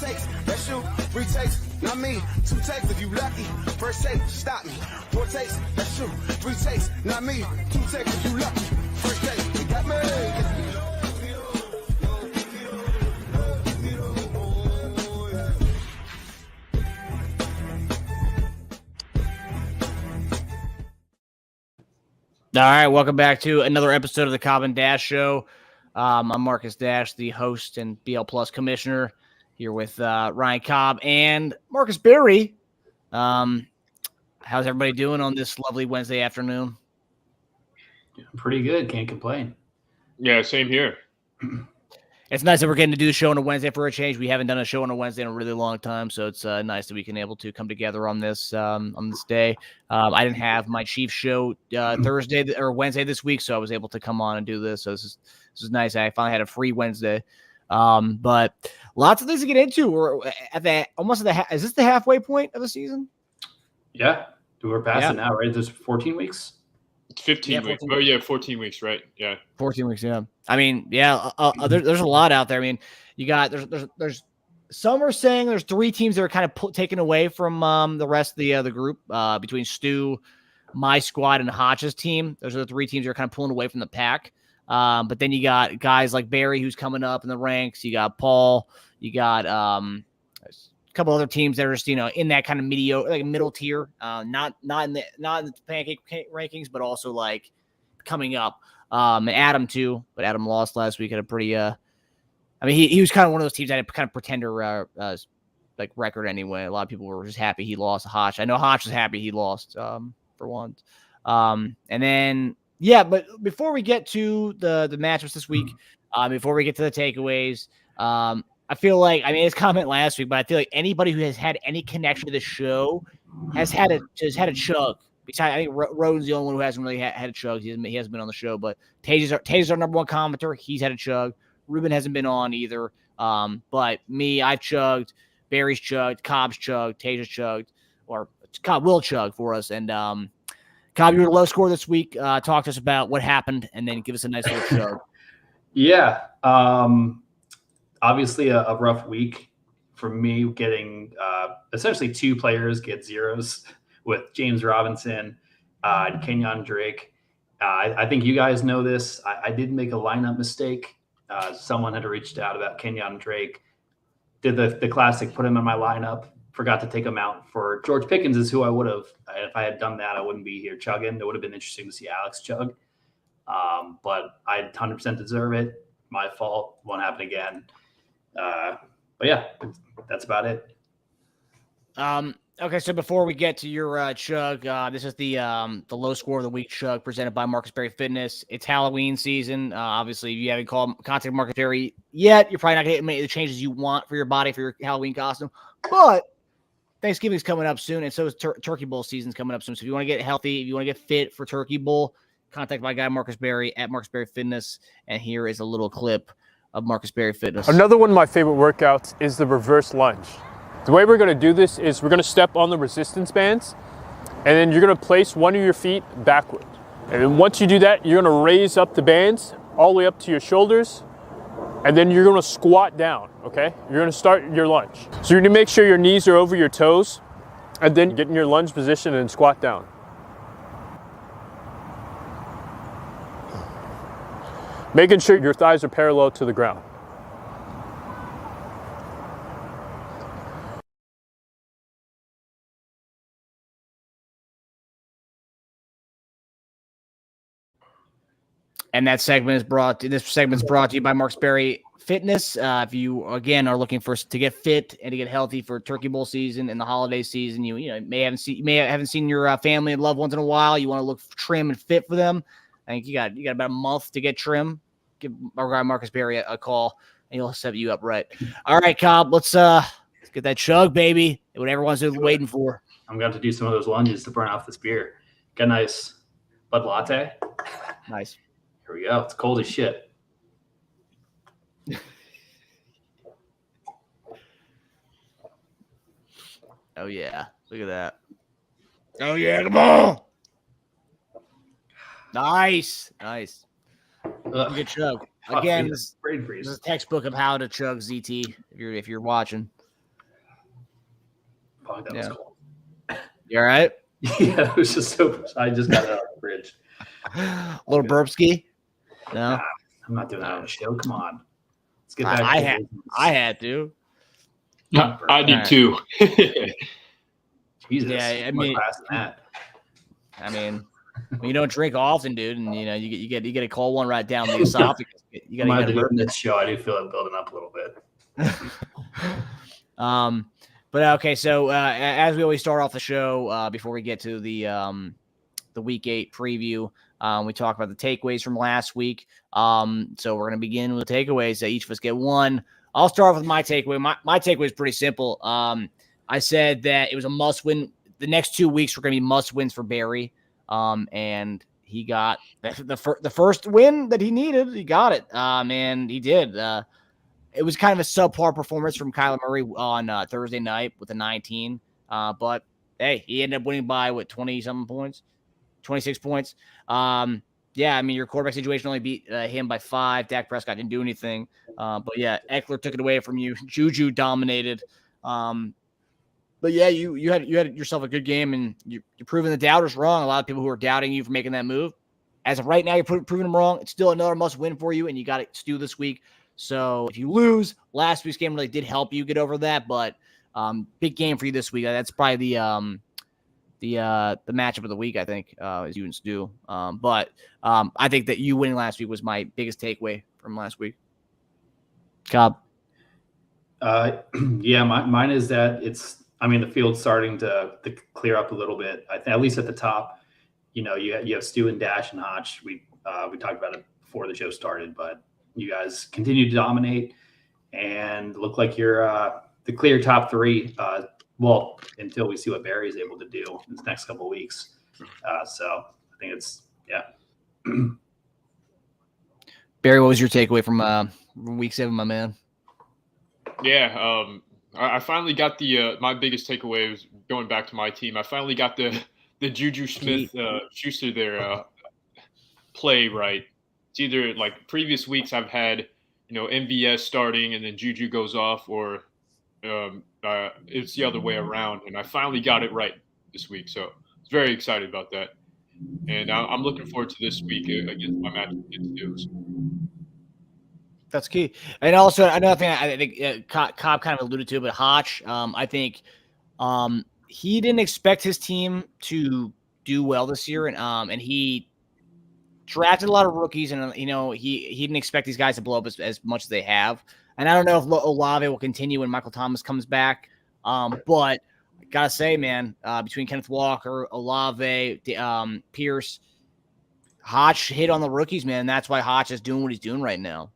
takes, that's you. 3 takes, not me. 2 takes if you lucky. First take, stop me. 4 takes, that's you. 3 takes, not me. 2 takes if you lucky. First take, you got me. All right, welcome back to another episode of the Cobb and Dash Show. I'm Marcus Dash, the host and BL Plus commissioner, here with Ryan Cobb and Marcus Berry. How's everybody doing on this lovely Wednesday afternoon? Pretty good. Can't complain. Yeah, same here. It's nice that we're getting to do the show on a Wednesday for a change. We haven't done a show on a Wednesday in a really long time, so it's nice that we can able to come together on this day. I didn't have my Chiefs show Thursday or Wednesday this week, so I was able to come on and do this. So this is nice. I finally had a free Wednesday. But lots of things to get into. We're at is this the halfway point of the season? Yeah, we're past it now, right? There's 14 weeks. 15 weeks. 14 Oh, yeah, 14 weeks, right? Yeah. 14 weeks, yeah. I mean, yeah, there's a lot out there. I mean, you got there's some are saying there's 3 teams that are kind of taken away from the rest of the group between Stu, my squad, and Hotch's team. Those are the 3 teams that are kind of pulling away from the pack. But then you got guys like Barry who's coming up in the ranks. You got Paul. You got a couple other teams that are just in that kind of mediocre, like middle tier, not in the pancake rankings, but also like coming up. And Adam too, but Adam lost last week at a pretty. I mean, he was kind of one of those teams that had kind of pretender like record anyway. A lot of people were just happy he lost. Hotch, I know Hotch was happy he lost for once. And then but before we get to the matchups this week, before we get to the takeaways, I feel like, I mean, his comment last week, but I feel like anybody who has had any connection to the show has had a chug. Besides, I think Roden's the only one who hasn't really had a chug. He hasn't been on the show, but Taser's our number one commenter. He's had a chug. Ruben hasn't been on either. But me, I've chugged. Barry's chugged. Cobb's chugged. Taser's chugged. Or Cobb will chug for us. And Cobb, you were the low score this week. Talk to us about what happened, and then give us a nice little chug. Yeah. Obviously a rough week for me, getting essentially 2 players get zeros with James Robinson and Kenyon Drake. I think you guys know this. I did make a lineup mistake. Someone had reached out about Kenyon Drake. Did the classic, put him in my lineup, forgot to take him out for George Pickens is who I would have. If I had done that, I wouldn't be here chugging. It would have been interesting to see Alex chug. But I 100% deserve it. My fault. Won't happen again. But yeah, that's about it. Okay, so before we get to your chug, this is the low score of the week chug presented by Marcus Berry Fitness. It's Halloween season. Obviously, if you haven't contacted Marcus Berry yet, you're probably not going to make the changes you want for your body for your Halloween costume. But Thanksgiving's coming up soon, and so is Turkey Bowl season's coming up soon. So if you want to get healthy, if you want to get fit for Turkey Bowl, contact my guy Marcus Berry at Marcus Berry Fitness. And here is a little clip of Marcus Berry Fitness. Another one of my favorite workouts is the reverse lunge. The way we're going to do this is we're going to step on the resistance bands, and then you're going to place one of your feet backward. And then once you do that, you're going to raise up the bands all the way up to your shoulders, and then you're going to squat down, okay? You're going to start your lunge. So you're going to make sure your knees are over your toes, and then get in your lunge position and squat down. Making sure your thighs are parallel to the ground. And this segment's brought to you by Marcus Berry Fitness. If you again are looking to get fit and to get healthy for Turkey Bowl season and the holiday season, you may haven't seen your family and loved ones in a while. You want to look trim and fit for them. I think you got about a month to get trim. Give our guy Marcus Berry a call, and he'll set you up right. All right, Cobb, let's get that chug, baby. What everyone's waiting for. I'm going to do some of those lunges to burn off this beer. Get a nice Bud Latte. Nice. Here we go. It's cold as shit. Oh, yeah. Look at that. Oh, yeah. Come on. Nice. Good chug. Again, this is a textbook of how to chug ZT if you're watching. Oh, that was cold. You all right? Yeah, it was just so. I just got it out of the fridge. Little burp ski? No, Nah, I'm not doing that on the show. Come on, let's get back. I had to. I did too. Jesus, Yeah, I more mean- class than that. I mean, you don't drink often, dude, and you get a cold one right down the esophagus. You I'm gotta out get a burp. in this show. I do feel it building up a little bit. But okay, so as we always start off the show, before we get to the week 8 preview, we talk about the takeaways from last week. So we're gonna begin with the takeaways. Each of us get one. I'll start with my takeaway. My takeaway is pretty simple. I said that it was a must win. The next 2 weeks were gonna be must wins for Barry. And he got the first win that he needed. He got it. And he did. It was kind of a subpar performance from Kyler Murray on Thursday night with a 19. But hey, he ended up winning by 20-something points, 26 points. Yeah, I mean, your quarterback situation only beat him by 5. Dak Prescott didn't do anything. But yeah, Eckler took it away from you. Juju dominated. But yeah, you had yourself a good game, and you're proving the doubters wrong. A lot of people who are doubting you for making that move, as of right now, you're proving them wrong. It's still another must win for you, and you got it to do this week. So if you lose, last week's game really did help you get over that. But big game for you this week. That's probably the matchup of the week, I think, is you and Stu. But I think that you winning last week was my biggest takeaway from last week. Cobb. Yeah, mine is that the field's starting to clear up a little bit. At least at the top, you have Stu and Dash and Hotch. We talked about it before the show started, but you guys continue to dominate and look like you're the clear top 3. Well, until we see what Barry's able to do in the next couple of weeks. So I think it's Barry, what was your takeaway from week 7, my man? Yeah, I finally got my biggest takeaway was going back to my team. I finally got the Juju Smith Schuster there play right. It's either like previous weeks I've had MVS starting and then Juju goes off, or it's the other way around, and I finally got it right this week. So I was very excited about that, and I'm looking forward to this week against my match against Steelers. That's key. And also another thing I think Cobb kind of alluded to, but Hotch, I think he didn't expect his team to do well this year, and he drafted a lot of rookies, and he didn't expect these guys to blow up as much as they have. And I don't know if Olave will continue when Michael Thomas comes back, but I gotta say, man, between Kenneth Walker, Olave, Pierce, Hotch hit on the rookies, man. That's why Hotch is doing what he's doing right now.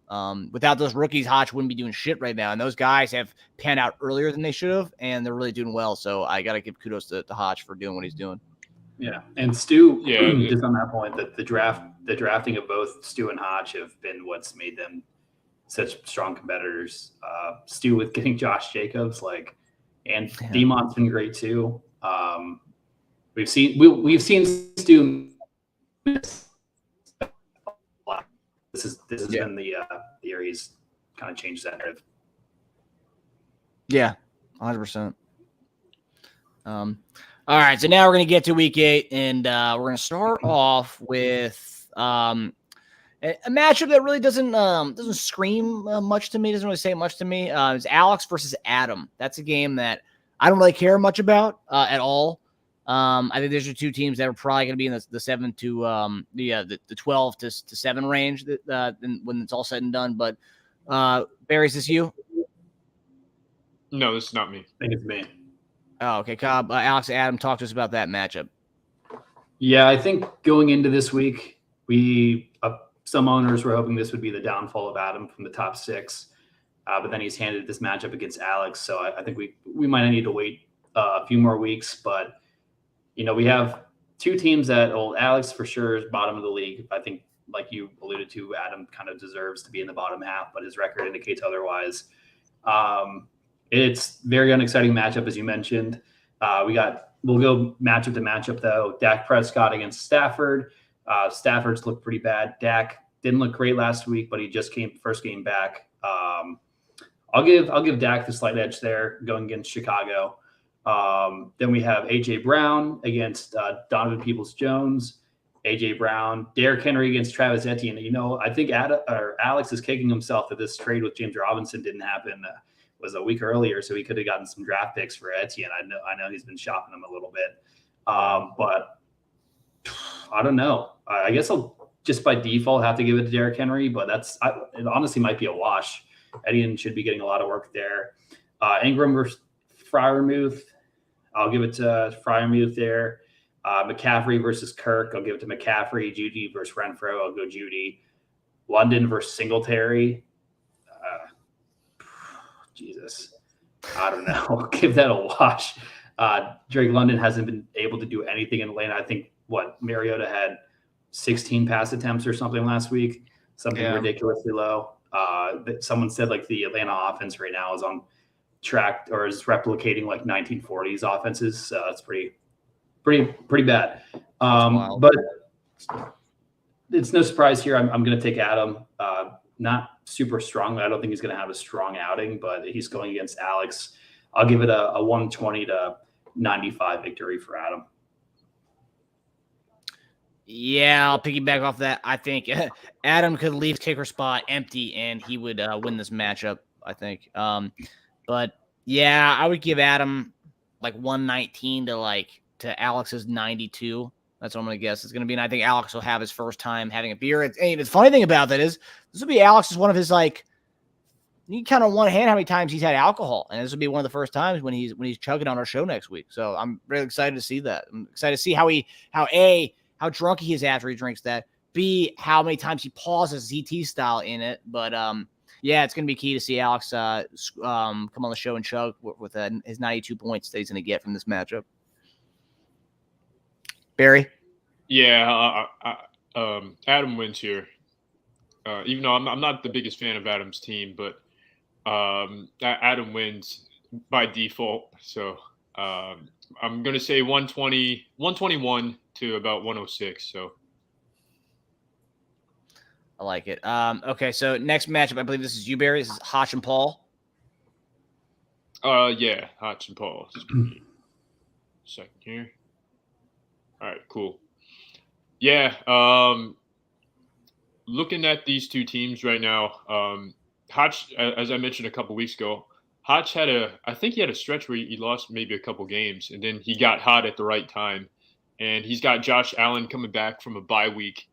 Without those rookies, Hotch wouldn't be doing shit right now. And those guys have panned out earlier than they should have, and they're really doing well. So I got to give kudos to Hotch for doing what he's doing. Yeah, and Stu, just on that point, that the drafting of both Stu and Hotch have been what's made them such strong competitors. Stu with getting Josh Jacobs, and Demon's been great too. We've seen Stu miss. This has been the year he's kind of changed that narrative. Yeah, 100%. All right, so now we're going to get to week 8, and we're going to start off with a matchup that really doesn't scream much to me, doesn't really say much to me. It's Alex versus Adam. That's a game that I don't really care much about at all. I think there's are 2 teams that are probably going to be in the 7 to the 12 to 7 range when it's all said and done. But Barry, is this you? No, this is not me. I think it's me. Oh, okay. Cobb, Alex, Adam, talk to us about that matchup. Yeah, I think going into this week, some owners were hoping this would be the downfall of Adam from the top 6, but then he's handed this matchup against Alex. So I think we might need to wait a few more weeks, but we have 2 teams that Alex for sure is bottom of the league. I think, like you alluded to, Adam kind of deserves to be in the bottom half, but his record indicates otherwise. It's very unexciting matchup, as you mentioned. We'll go matchup to matchup though. Dak Prescott against Stafford. Stafford's looked pretty bad. Dak didn't look great last week, but he just first game back. I'll give Dak the slight edge there going against Chicago. Then we have A.J. Brown against Donovan Peoples-Jones. A.J. Brown, Derrick Henry against Travis Etienne. I think Alex is kicking himself that this trade with James Robinson didn't happen. Was a week earlier, so he could have gotten some draft picks for Etienne. I know he's been shopping him a little bit, but I don't know. I guess I'll just by default have to give it to Derrick Henry, but it honestly might be a wash. Etienne should be getting a lot of work there. Ingram versus Freiermuth, I'll give it to Freiermuth there. McCaffrey versus Kirk, I'll give it to McCaffrey. Judy versus Renfro, I'll go Judy. London versus Singletary. Jesus, I don't know. I'll give that a wash. Drake London hasn't been able to do anything in Atlanta. I think Mariota had 16 pass attempts or something last week, something ridiculously low. Someone said the Atlanta offense right now is on track or is replicating 1940s offenses. So that's pretty bad. But it's no surprise here. I'm going to take Adam. Not super strong. I don't think he's going to have a strong outing, but he's going against Alex. I'll give it a 120-95 victory for Adam. Yeah, I'll piggyback off that. I think Adam could leave kicker spot empty and he would win this matchup, I think. But yeah, I would give Adam 119 to Alex's 92. That's what I'm going to guess it's going to be. And I think Alex will have his first time having a beer. And the funny thing about that is this will be Alex's one of his you kind of one hand how many times he's had alcohol. And this will be one of the first times when he's chugging on our show next week. So I'm really excited to see that. I'm excited to see how drunk he is after he drinks that. B, how many times he pauses ZT style in it. But yeah, it's going to be key to see Alex come on the show and chug with his 92 points that he's going to get from this matchup. Barry? Yeah, Adam wins here. Even though I'm not the biggest fan of Adam's team, but Adam wins by default. So I'm going to say 121 to about 106. So I like it. Okay, so next matchup, I believe this is you, Barry. This is Hotch and Paul. Yeah, Hotch and Paul. Second here. All right, cool. Yeah, looking at these two teams right now, Hotch, as I mentioned a couple weeks ago, Hotch I think he had a stretch where he lost maybe a couple games, and then he got hot at the right time. And he's got Josh Allen coming back from a bye week,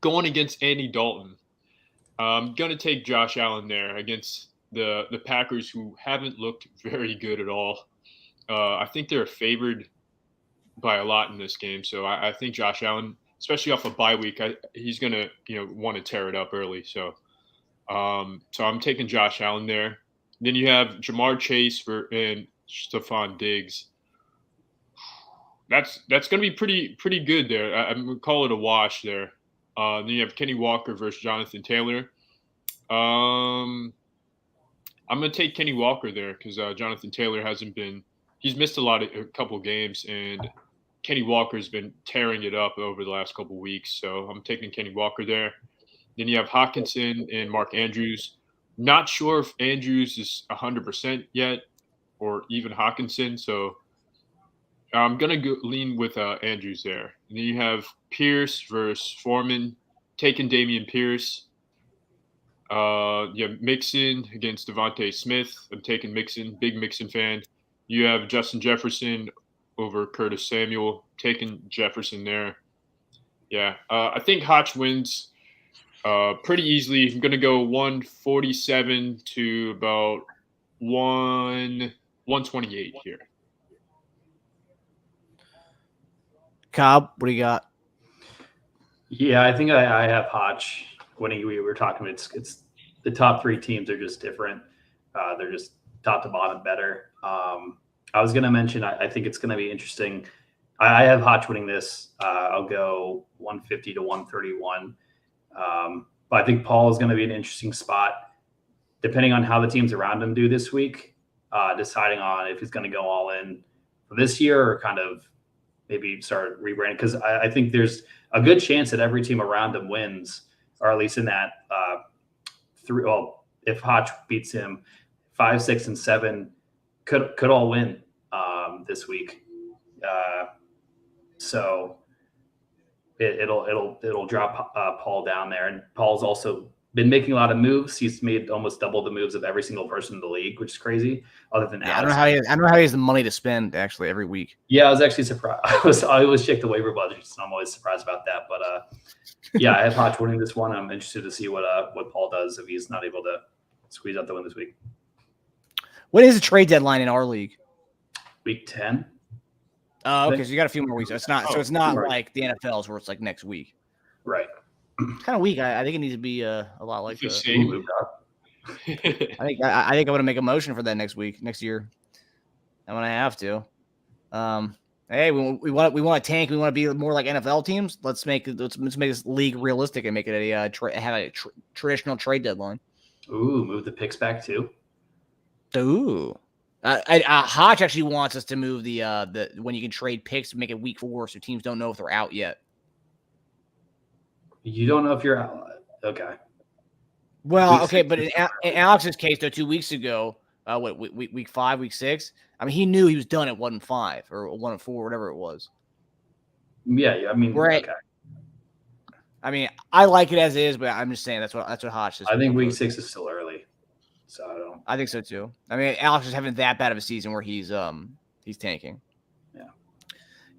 going against Andy Dalton. I'm going to take Josh Allen there against the Packers, who haven't looked very good at all. I think they're favored by a lot in this game. So I think Josh Allen, especially off a bye week, he's going to want to tear it up early. So I'm taking Josh Allen there. Then you have Jamar Chase and Stephon Diggs. That's going to be pretty good there. I'm going to call it a wash there. Then you have Kenny Walker versus Jonathan Taylor. I'm going to take Kenny Walker there because Jonathan Taylor he's missed a couple games, and Kenny Walker's been tearing it up over the last couple weeks. So I'm taking Kenny Walker there. Then you have Hockenson and Mark Andrews. Not sure if Andrews is 100% yet or even Hockenson. So I'm going to lean with Andrews there. And then you have Pierce versus Foreman, taking Dameon Pierce. You have Mixon against Devontae Smith. I'm taking Mixon, big Mixon fan. You have Justin Jefferson over Curtis Samuel, taking Jefferson there. Yeah, I think Hotch wins pretty easily. I'm going to go 147 to about 128 here. Cobb, what do you got? Yeah, I think I have Hotch winning. We were talking, it's the top three teams are just different. They're just top to bottom better. I was going to mention, I think it's going to be interesting. I have Hotch winning this. I'll go 150 to 131. But I think Paul is going to be an interesting spot, depending on how the teams around him do this week, deciding on if he's going to go all in for this year or kind of maybe start rebranding. Because I think there's a good chance that every team around him wins, or at least in that if Hotch beats him, 5, 6, and 7 could all win. this week. So it'll drop Paul down there, and Paul's also been making a lot of moves. He's made almost double the moves of every single person in the league, which is crazy. Other than Yeah, I Alex. don't know how he has the money to spend actually every week. Yeah, I was actually surprised. I always check the waiver budget, so I'm always surprised about that. But yeah, I have Hodge winning this one. I'm interested to see what Paul does if he's not able to squeeze out the win this week. When is the trade deadline in our league? Week 10. Oh, okay. So you got a few more weeks. So it's not. So it's not right. like the NFL's where it's like next week. Right. It's kind of weak. I think it needs to be a lot like It's that. a Moved up. I think I'm going to make a motion for that next year. I'm going to have to. Hey, we want to tank. We want to be more like NFL teams. Let's make this league realistic and make it have a traditional trade deadline. Ooh, move the picks back too. Ooh. Hodge actually wants us to move the when you can trade picks to make it week 4 so teams don't know if they're out yet. You don't know if you're out. Okay. Well, Week okay, 6 but in Alex's case, though, 2 weeks ago, week 5, week 6, I mean, he knew he was done at 1-5 or 1-4, whatever it was. Yeah. I mean, Right. okay. I mean, I like it as is, but I'm just saying that's what Hodge says. I think week 6 is still early, so I don't. I think so too. I mean, Alex is having that bad of a season where he's tanking.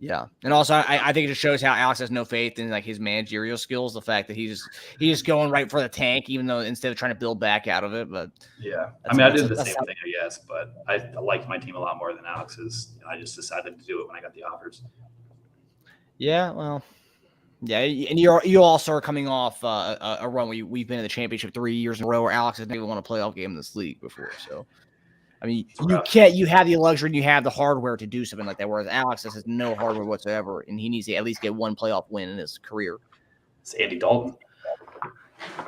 Yeah, and also I think it just shows how Alex has no faith in like his managerial skills. The fact that he's just going right for the tank, even though instead of trying to build back out of it. But Yeah, I mean, I did the same thing, I guess, but I liked my team a lot more than Alex's. I just decided to do it when I got the offers. Yeah, well, yeah, and you also are coming off a run where we've been in the championship 3 years in a row, where Alex has never won a playoff game in this league before. So, I mean, you have the luxury and you have the hardware to do something like that, whereas Alex has no hardware whatsoever, and he needs to at least get one playoff win in his career. It's Andy Dalton.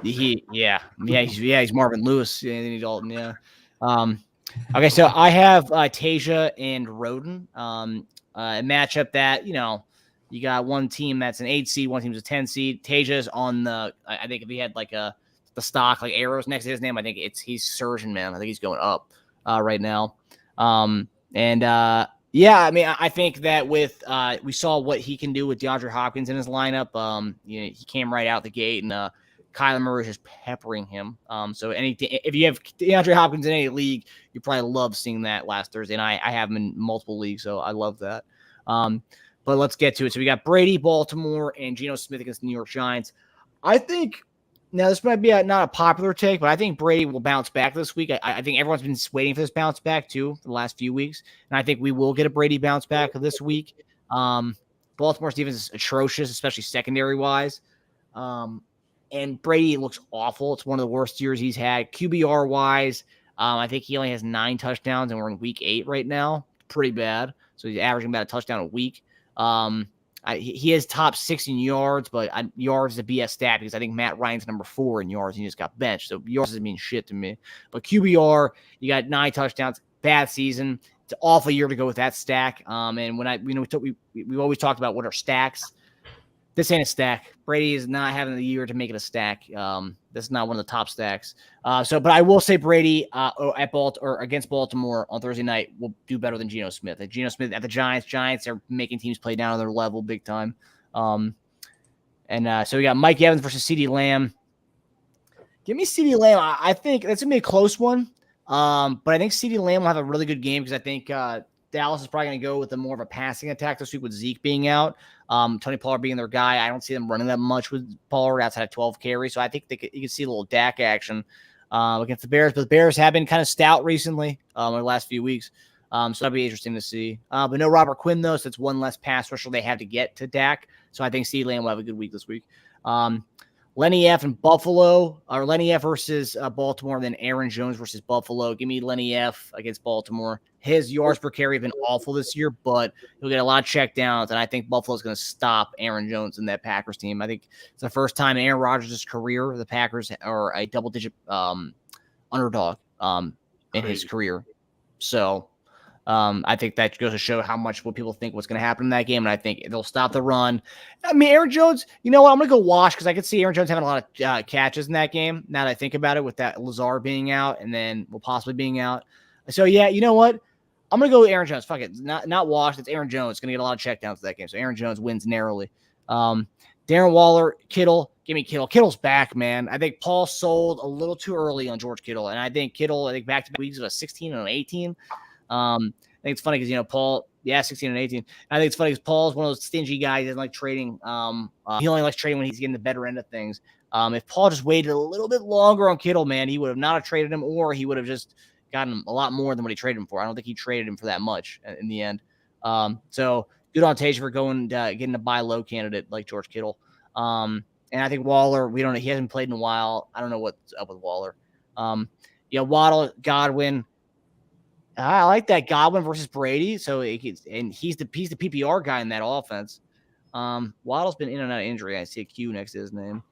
He's Marvin Lewis, Andy Dalton, yeah. Okay, so I have Tasia and Roden. A matchup that, you got one team that's an 8 seed, one team's a 10 seed. Tasia's on I think if he had like the stock, like arrows next to his name, I think he's surgeon, man. I think he's going up right now. Yeah, I mean, I think that with we saw what he can do with DeAndre Hopkins in his lineup. He came right out the gate, and Kyler Murray is just peppering him. So if you have DeAndre Hopkins in any league, you probably love seeing that last Thursday. And I have him in multiple leagues, so I love that. But let's get to it. So we got Brady, Baltimore, and Geno Smith against the New York Giants. I think now this might be not a popular take, but I think Brady will bounce back this week. I think everyone's been waiting for this bounce back too for the last few weeks, and I think we will get a Brady bounce back this week. Baltimore's defense is atrocious, especially secondary wise. And Brady looks awful. It's one of the worst years he's had. QBR wise, I think he only has 9 touchdowns, and we're in week 8 right now. Pretty bad. So he's averaging about a touchdown a week. He has top 6 in yards, but yards is a BS stat because I think Matt Ryan's number 4 in yards, and he just got benched. So yards doesn't mean shit to me. But QBR, you got 9 touchdowns, bad season. It's an awful year to go with that stack. And when we always talked about what are stacks. This ain't a stack. Brady is not having the year to make it a stack. This is not one of the top stacks. But I will say Brady against Baltimore on Thursday night will do better than Geno Smith. Geno Smith at the Giants. Giants are making teams play down to their level big time. So we got Mike Evans versus CeeDee Lamb. Give me CeeDee Lamb. I think that's gonna be a close one. But I think CeeDee Lamb will have a really good game because I think Dallas is probably going to go with more of a passing attack this week with Zeke being out. Tony Pollard being their guy. I don't see them running that much with Pollard outside of 12 carries. So I think you can see a little Dak action against the Bears. But the Bears have been kind of stout recently in the last few weeks. So that'll be interesting to see. But no Robert Quinn, though, so it's one less pass rusher they have to get to Dak. So I think CeeDee Lamb will have a good week this week. Lenny F and Buffalo, or Lenny F versus Baltimore, and then Aaron Jones versus Buffalo. Give me Lenny F against Baltimore. His yards per carry have been awful this year, but he'll get a lot of check downs, and I think Buffalo's going to stop Aaron Jones in that Packers team. I think it's the first time in Aaron Rodgers' career the Packers are a double-digit underdog in his career. So I think that goes to show how much what people think what's going to happen in that game, and I think they'll stop the run. I mean, Aaron Jones, you know what? I'm going to go watch because I could see Aaron Jones having a lot of catches in that game. Now that I think about it, with that Lazard being out and then possibly being out. So, yeah, you know what? I'm gonna go with Aaron Jones. Fuck it, not Wash. It's Aaron Jones. Gonna get a lot of checkdowns to that game. So Aaron Jones wins narrowly. Darren Waller, Kittle. Give me Kittle. Kittle's back, man. I think Paul sold a little too early on George Kittle, and I think Kittle. I think back to weeks of a 16 and an 18. I think it's funny because Paul, 16 and 18. I think it's funny because Paul's one of those stingy guys. He doesn't like trading. He only likes trading when he's getting the better end of things. If Paul just waited a little bit longer on Kittle, man, he would have not have traded him, or he would have just gotten him a lot more than what he traded him for. I don't think he traded him for that much in the end. So good on Tage for going getting a buy low candidate like George Kittle. And I think Waller, we don't know. He hasn't played in a while. I don't know what's up with Waller. Waddle, Godwin. I like that Godwin versus Brady. So he's the PPR guy in that offense. Waddle's been in and out of injury. I see a Q next to his name.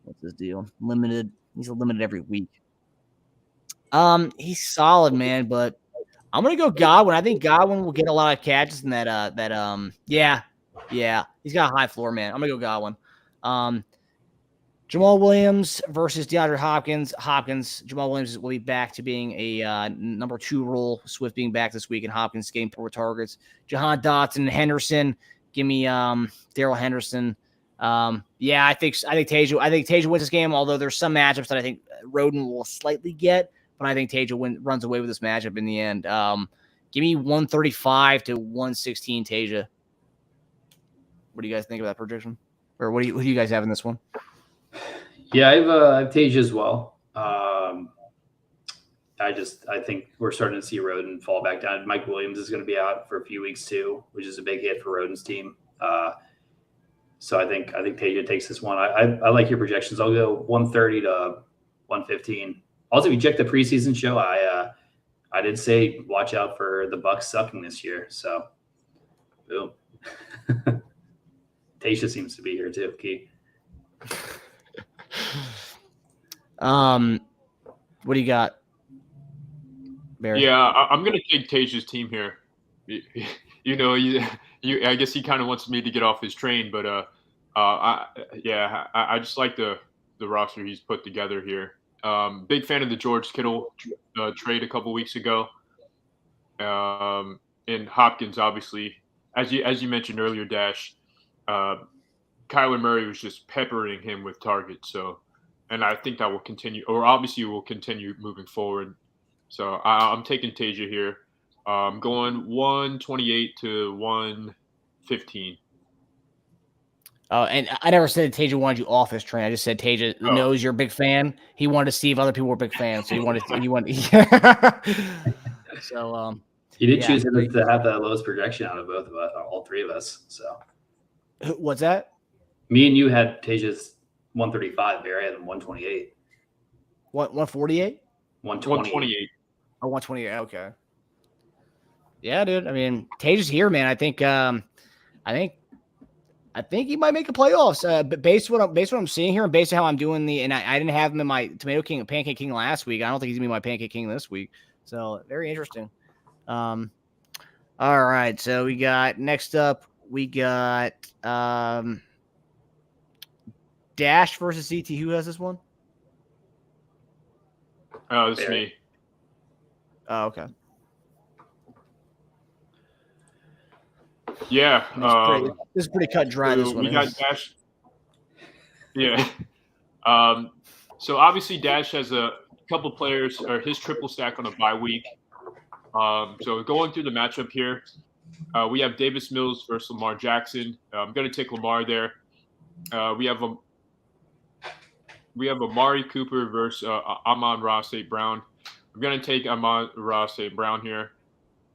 What's his deal? Limited. He's limited every week. He's solid, man, but I'm gonna go Godwin. I think Godwin will get a lot of catches in that. He's got a high floor, man. I'm gonna go Godwin. Jamal Williams versus DeAndre Hopkins. Jamal Williams will be back to being a number 2 role. Swift being back this week, and Hopkins getting 4 targets. Jahan Dotson, Henderson. Give me Darrell Henderson. I think Tage wins this game. Although there's some matchups that I think Roden will slightly get, but I think Tage runs away with this matchup in the end. Give me 135 to 116 Tage. What do you guys think of that prediction? Or who do you guys have in this one? Yeah, I have Tage as well. I think we're starting to see Roden fall back down. Mike Williams is going to be out for a few weeks too, which is a big hit for Roden's team. So I think Tage takes this one. I like your projections. I'll go 130 to 115. Also, if you check the preseason show, I did say watch out for the Bucks sucking this year. So, boom. Tasha seems to be here too, Key. What do you got, Barry? Yeah, I'm gonna take Tage's team here. I guess he kind of wants me to get off his train, but I just like the roster he's put together here. Big fan of the George Kittle trade a couple weeks ago. And Hopkins, obviously, as you mentioned earlier, Dash, Kyler Murray was just peppering him with targets. So, and I think that will continue, or obviously will continue moving forward. So I'm taking Tage here. Going 128 to 115. Oh, and I never said Tage wanted you off his train. I just said Tage knows you're a big fan. He wanted to see if other people were big fans. So he wanted. So he did choose him to have the lowest projection out of both of us, all three of us. So what's that? Me and you had Tage's 135. Barry had him 128. What? 148? 128. Oh, 128. Okay. Yeah, dude. I mean, Tage is here, man. I think he might make the playoffs. But based on what I'm seeing here, and based on how I'm doing and I didn't have him in my Pancake King last week. I don't think he's gonna be my Pancake King this week. So very interesting. All right. So we got next up. We got Dash versus CT. Who has this one? Oh, it's me. Oh, okay. Yeah. This is pretty cut and dry. This one. We got Dash. Yeah. So obviously Dash has a couple players or his triple stack on a bye week. So going through the matchup here, we have Davis Mills versus Lamar Jackson. I'm going to take Lamar there. We have Amari Cooper versus Amon-Ra St. Brown. I'm going to take Amon-Ra St. Brown here.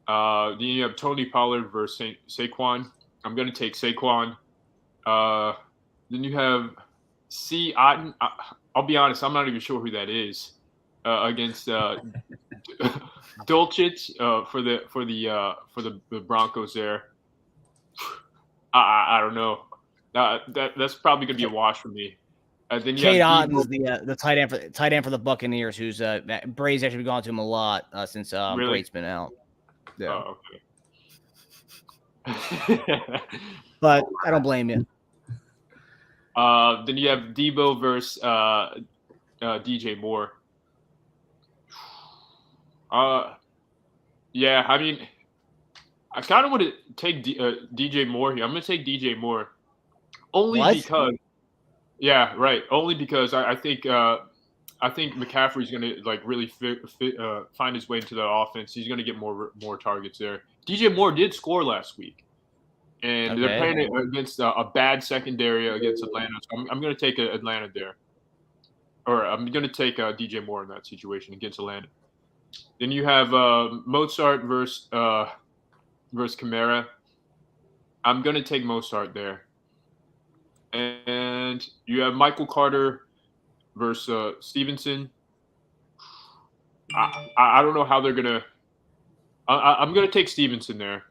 Then you have Tony Pollard versus Saquon. I'm going to take Saquon. Then you have C. Otten. I'll be honest, I'm not even sure who that is. Against Dulcich for the Broncos there. I don't know. That's probably going to be a wash for me. Then Cade Otton is the tight end for the Buccaneers, who's Brady's actually gone to him a lot since really? Brady's been out. Yeah. Oh, okay. But I don't blame you. Then you have Debo versus DJ Moore. Yeah, I mean, I kind of want to take DJ Moore here. I'm going to take DJ Moore only because, yeah, right. Only because I think McCaffrey's going to like really find his way into the offense. He's going to get more targets there. DJ Moore did score last week, and they're playing against a bad secondary against Atlanta. So I'm going to take Atlanta there, or I'm going to take DJ Moore in that situation against Atlanta. Then you have Mozart versus Kamara. I'm going to take Mozart there. And you have Michael Carter versus Stevenson. I don't know how they're going to – I'm going to take Stevenson there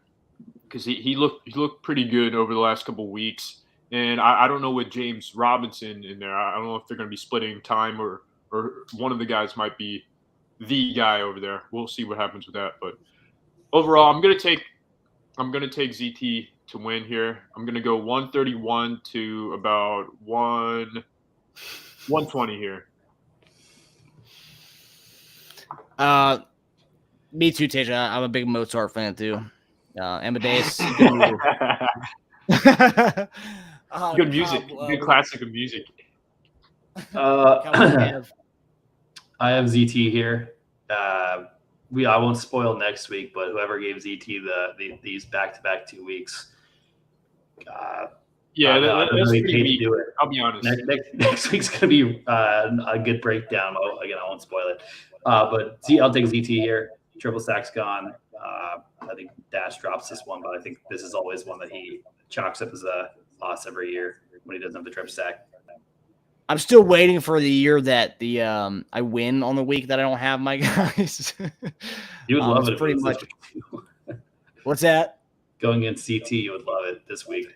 because he looked pretty good over the last couple of weeks. And I don't know with James Robinson in there. I don't know if they're going to be splitting time or one of the guys might be the guy over there. We'll see what happens with that. But overall, I'm gonna take ZT to win here. I'm gonna go 131 to about 120 here. Me too, Tasha. I'm a big Mozart fan too. Amadeus. Good music. Good classic of music. I have ZT here. I won't spoil next week, but whoever gave ZT these back-to-back 2 weeks, that's really pretty weak. do it. I'll be honest. Next week's gonna be a good breakdown. Again, I won't spoil it, but I'll take ZT here. Triple sack's gone. I think Dash drops this one, but I think this is always one that he chalks up as a loss every year when he doesn't have the triple sack. I'm still waiting for the year that I win on the week that I don't have my guys. You would love it. Pretty much. What's that? Going against CT, you would love it this week.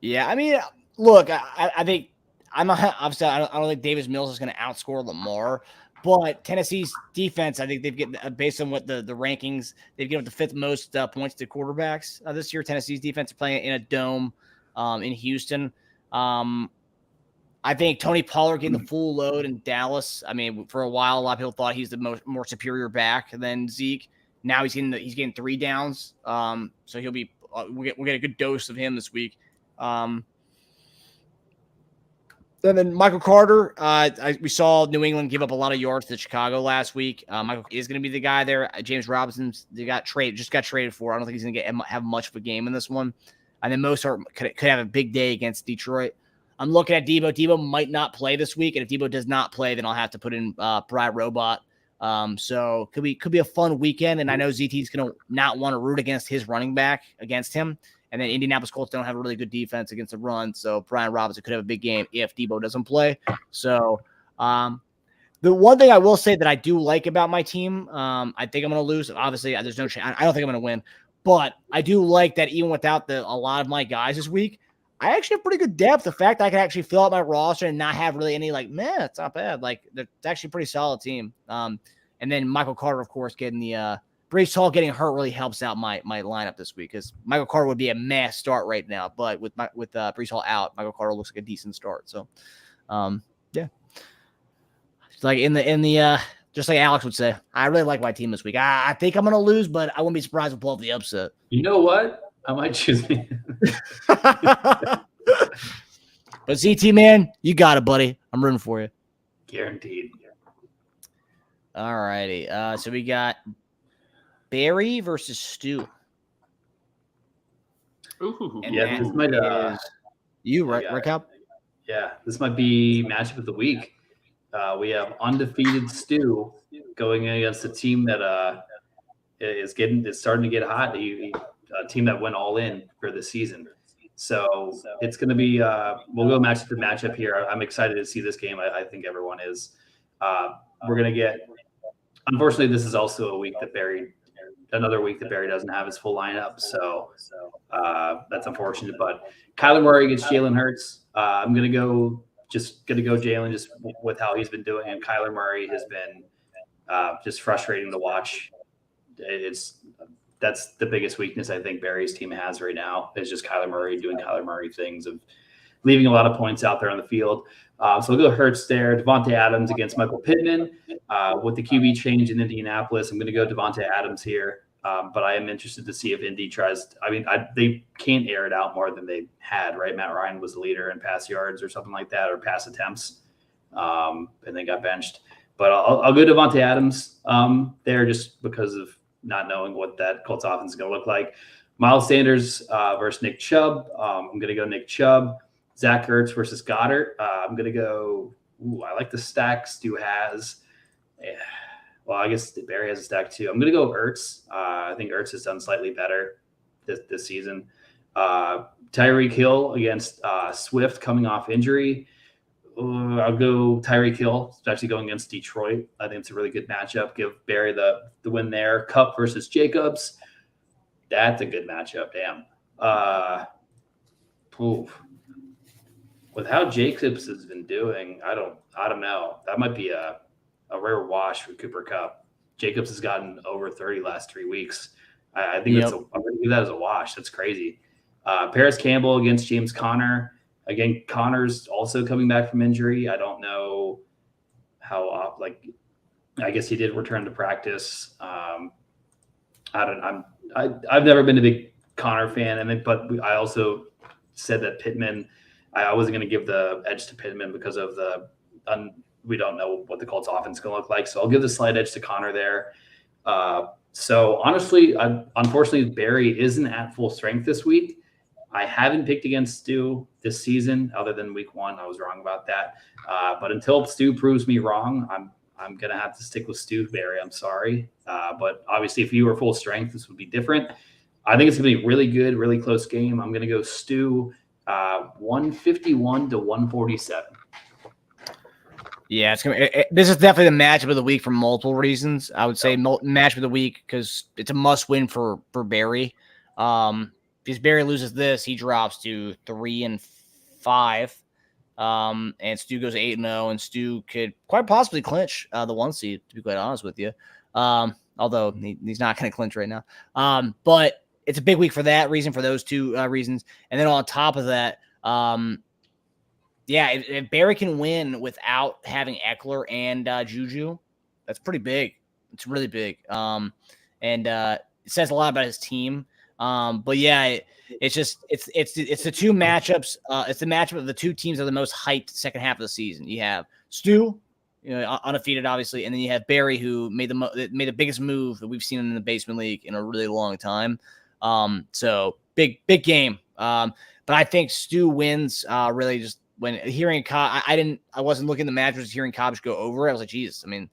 Yeah, I mean, look, I think obviously I don't think Davis Mills is going to outscore Lamar, but Tennessee's defense, I think they've get based on what the rankings, they've given the fifth most points to quarterbacks this year. Tennessee's defense are playing in a dome in Houston. I think Tony Pollard getting the full load in Dallas. I mean, for a while, a lot of people thought he's the more superior back than Zeke. Now he's getting 3 downs. So he'll be we'll get a good dose of him this week. And then Michael Carter. We saw New England give up a lot of yards to Chicago last week. Michael is going to be the guy there. James Robinson got traded for. I don't think he's going to have much of a game in this one. And then Mozart could have a big day against Detroit. I'm looking at Debo. Debo might not play this week, and if Debo does not play, then I'll have to put in Brad Robot. So could be a fun weekend, and I know ZT's going to not want to root against his running back against him. And then Indianapolis Colts don't have a really good defense against the run, so Brian Robinson could have a big game if Debo doesn't play. So the one thing I will say that I do like about my team, I think I'm going to lose. Obviously, there's no chance. I don't think I'm going to win, but I do like that even without a lot of my guys this week, I actually have pretty good depth. The fact that I can actually fill out my roster and not have really any it's not bad. Like, it's actually a pretty solid team. And then Michael Carter, of course, getting the Breece Hall getting hurt really helps out my lineup this week because Michael Carter would be a mass start right now, but with Breece Hall out, Michael Carter looks like a decent start. So, yeah, it's like in the just like Alex would say, I really like my team this week. I think I'm gonna lose, but I wouldn't be surprised if we pull off the upset. You know what? I might choose me. But ZT, man, you got it, buddy. I'm rooting for you. Guaranteed. All righty. So we got Barry versus Stu. Ooh. Yeah, this might Recap? Yeah, this might be matchup of the week. We have undefeated Stu going against a team that is starting to get hot. A team that went all in for the season. So it's going to be we'll go matchup to matchup here. I'm excited to see this game. I think everyone is. We're going to get – unfortunately, this is also another week that Barry doesn't have his full lineup. So that's unfortunate. But Kyler Murray against Jalen Hurts. I'm going to go Jalen just with how he's been doing. And Kyler Murray has been just frustrating to watch. That's the biggest weakness I think Barry's team has right now is just Kyler Murray doing Kyler Murray things of leaving a lot of points out there on the field. So we'll go Hurts there. Devontae Adams against Michael Pittman. With the QB change in Indianapolis, I'm going to go Devontae Adams here. But I am interested to see if Indy tries. They can't air it out more than they had, right? Matt Ryan was the leader in pass yards or something like that, or pass attempts, and then got benched. But I'll go Devontae Adams there just because of not knowing what that Colts offense is going to look like. Miles Sanders versus Nick Chubb. I'm going to go Nick Chubb. Zach Ertz versus Goddard. I'm going to go. I like the stack Stu has. Yeah. Well, I guess Barry has a stack too. I'm going to go Ertz. I think Ertz has done slightly better this season. Tyreek Hill against Swift coming off injury. I'll go Tyreek Hill, especially going against Detroit. I think it's a really good matchup. Give Barry the win there. Kupp versus Jacobs. That's a good matchup. Damn. With how Jacobs has been doing, I don't know. That might be a rare wash for Cooper Kupp. Jacobs has gotten over 30 last 3 weeks. I think I'm going to do that as a wash. That's crazy. Paris Campbell against James Conner. Again, Conner's also coming back from injury. I don't know how I guess he did return to practice. I've never been a big Conner fan, but I also said that Pittman. I wasn't going to give the edge to Pittman because of we don't know what the Colts offense is going to look like. So I'll give the slight edge to Conner there. So honestly, unfortunately, Barry isn't at full strength this week. I haven't picked against Stu this season other than week 1. I was wrong about that. But until Stu proves me wrong, I'm going to have to stick with Stu Barry. I'm sorry. But obviously, if you were full strength, this would be different. I think it's going to be a really good, really close game. I'm going to go Stu 151 to 147. Yeah, this is definitely the matchup of the week for multiple reasons. I would say matchup of the week because it's a must-win for Barry. Because Barry loses this, he drops to 3-5, and Stu goes 8-0, and Stu could quite possibly clinch the 1 seed. To be quite honest with you, although he's not going to clinch right now. But it's a big week for that reason, for those 2 reasons, and then on top of that. If Barry can win without having Eckler and Juju, that's pretty big. It's really big. And it says a lot about his team. But yeah, it's the 2 matchups. It's the matchup of the 2 teams that are the most hyped second half of the season. You have Stu, undefeated, obviously, and then you have Barry, who made the biggest move that we've seen in the Basement League in a really long time. So big game. But I think Stu wins. Really, just when hearing Cobb, I wasn't looking at the match, just hearing Cobb go over. I was like, Jesus. I mean,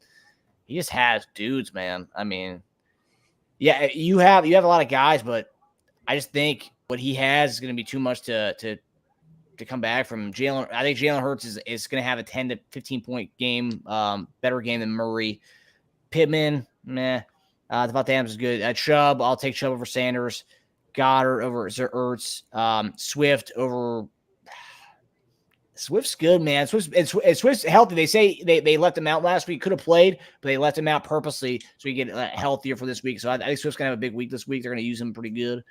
he just has dudes, man. I mean, yeah, you have a lot of guys, but I just think what he has is going to be too much to come back from Jalen. I think Jalen Hurts is going to have a 10 to 15 point game, better game than Murray. Pittman, meh. Devontae Adams is good. Chubb, I'll take Chubb over Sanders. Goddard over Ertz. Swift over. Swift's good, man. Swift's healthy. They say they left him out last week. Could have played, but they left him out purposely so he get healthier for this week. So I think Swift's going to have a big week this week. They're going to use him pretty good.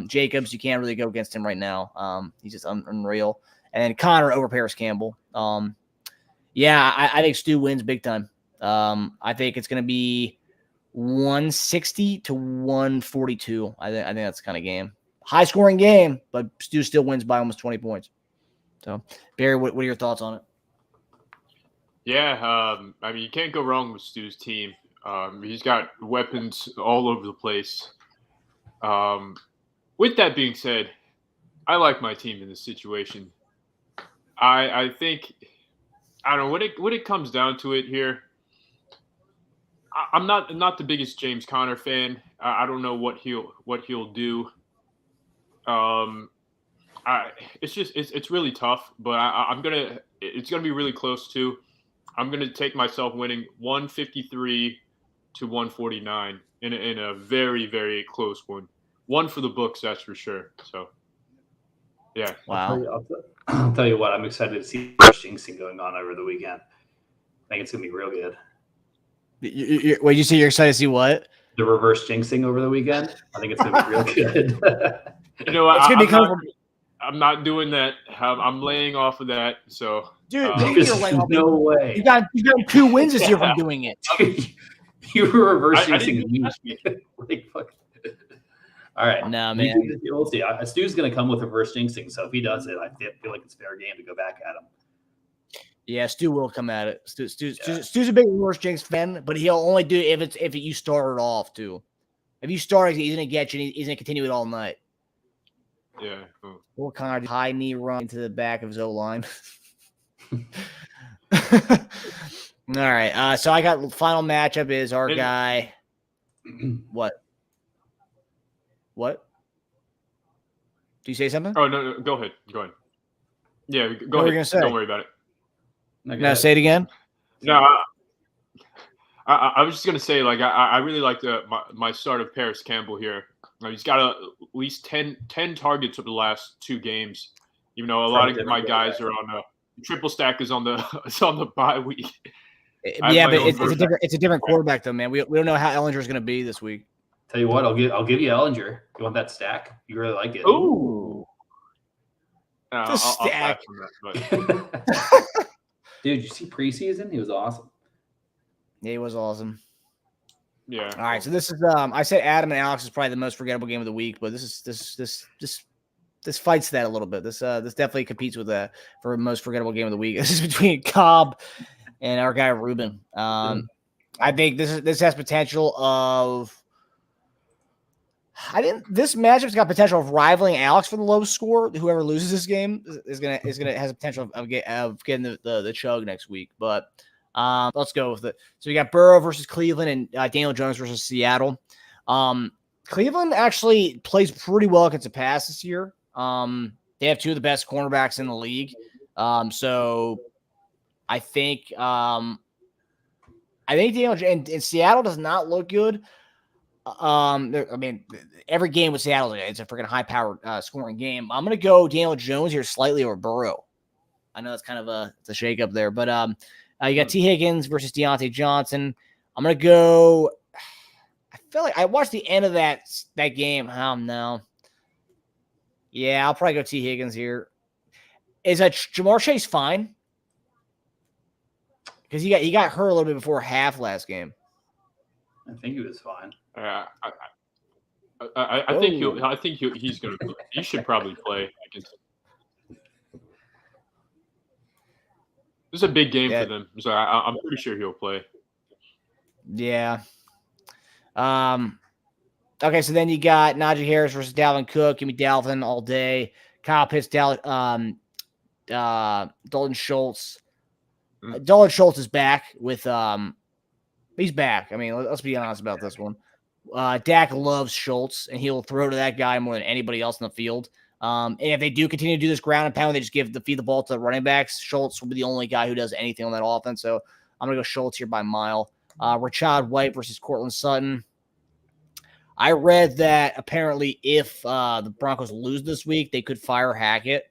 Jacobs, you can't really go against him right now. He's just unreal. And then Conner over Paris Campbell. I think Stu wins big time. I think it's going to be 160 to 142. I think that's the kind of game. High scoring game, but Stu still wins by almost 20 points. So, Barry, what are your thoughts on it? Yeah, you can't go wrong with Stu's team. He's got weapons all over the place. With that being said, I like my team in this situation. I think, I don't know, when it comes down to it here, I'm not the biggest James Conner fan. I don't know what he'll do. It's really tough, but it's gonna be really close too. I'm gonna take myself winning 153 to 149 in a very, very close one. One for the books, that's for sure. So, yeah. Wow. I'll tell you what. I'm excited to see the jinxing going on over the weekend. I think it's gonna be real good. What you say? You're excited to see what? The reverse jinxing over the weekend. I think it's gonna be real good. It's gonna be I'm not doing that. I'm laying off of that. So, dude, there's no way. You got 2 wins this year from doing it. You were reverse I jinxing me. Like, fuck. All right. Nah, You man. do this, we'll see. Stu's going to come with reverse jinxing, so if he does it, I feel like it's fair game to go back at him. Yeah, Stu will come at it. Stu's a big reverse jinx fan, but he'll only do it if you start it off too. If you start it, he's gonna get you. And he's gonna continue it all night. Yeah. Oh. Or kind of high knee run into the back of his O line. All right. So I got final matchup is our guy. What? Do you say something? Oh no, go ahead. Go ahead. Yeah, go What ahead. were you gonna say? Don't worry about it. No, say it again. No, I was just gonna say, like, I really like my start of Paris Campbell here. He's got at least 10 targets over the last 2 games. Even though a lot of my guys are on a triple stack is on the bye week. Yeah, but it's a different quarterback though, man. We don't know how Ellinger is gonna be this week. Tell you what, I'll give you Ellinger. You want that stack? You really like it? Ooh. The stack. I'll pass on that, but. Dude, you see preseason? He was awesome. Yeah, he was awesome. Yeah. All right, so this is I said Adam and Alex is probably the most forgettable game of the week, but this fights that a little bit. This definitely competes with that for most forgettable game of the week. This is between Cobb and our guy Ruben. I think this has potential of. I think this matchup's got potential of rivaling Alex for the lowest score. Whoever loses this game is gonna has a potential of getting the chug next week. But let's go with it. So we got Burrow versus Cleveland and Daniel Jones versus Seattle. Cleveland actually plays pretty well against the pass this year. They have 2 of the best cornerbacks in the league. So I think Daniel and Seattle does not look good. I mean, every game with Seattle, it's a freaking high-powered scoring game. I'm going to go Daniel Jones here slightly over Burrow. I know it's kind of it's a shake-up there, but you got T. Higgins versus Deontay Johnson. I'm going to go – I feel like I watched the end of that game. Oh, no. Yeah, I'll probably go T. Higgins here. Is Jamar Chase fine? Because he got hurt a little bit before half last game. I think he was fine. I think he's gonna. He should probably play. This is a big game for them, so I'm pretty sure he'll play. Yeah. Okay, so then you got Najee Harris versus Dalvin Cook. Give me Dalvin all day. Kyle Pitts, Dalton Schultz. Dalton Schultz is back with he's back. I mean, let's be honest about this one. Dak loves Schultz, and he'll throw to that guy more than anybody else in the field. And if they do continue to do this ground and pound, they just feed the ball to the running backs. Schultz will be the only guy who does anything on that offense. So I'm going to go Schultz here by a mile. Rachaad White versus Cortland Sutton. I read that apparently if the Broncos lose this week, they could fire Hackett.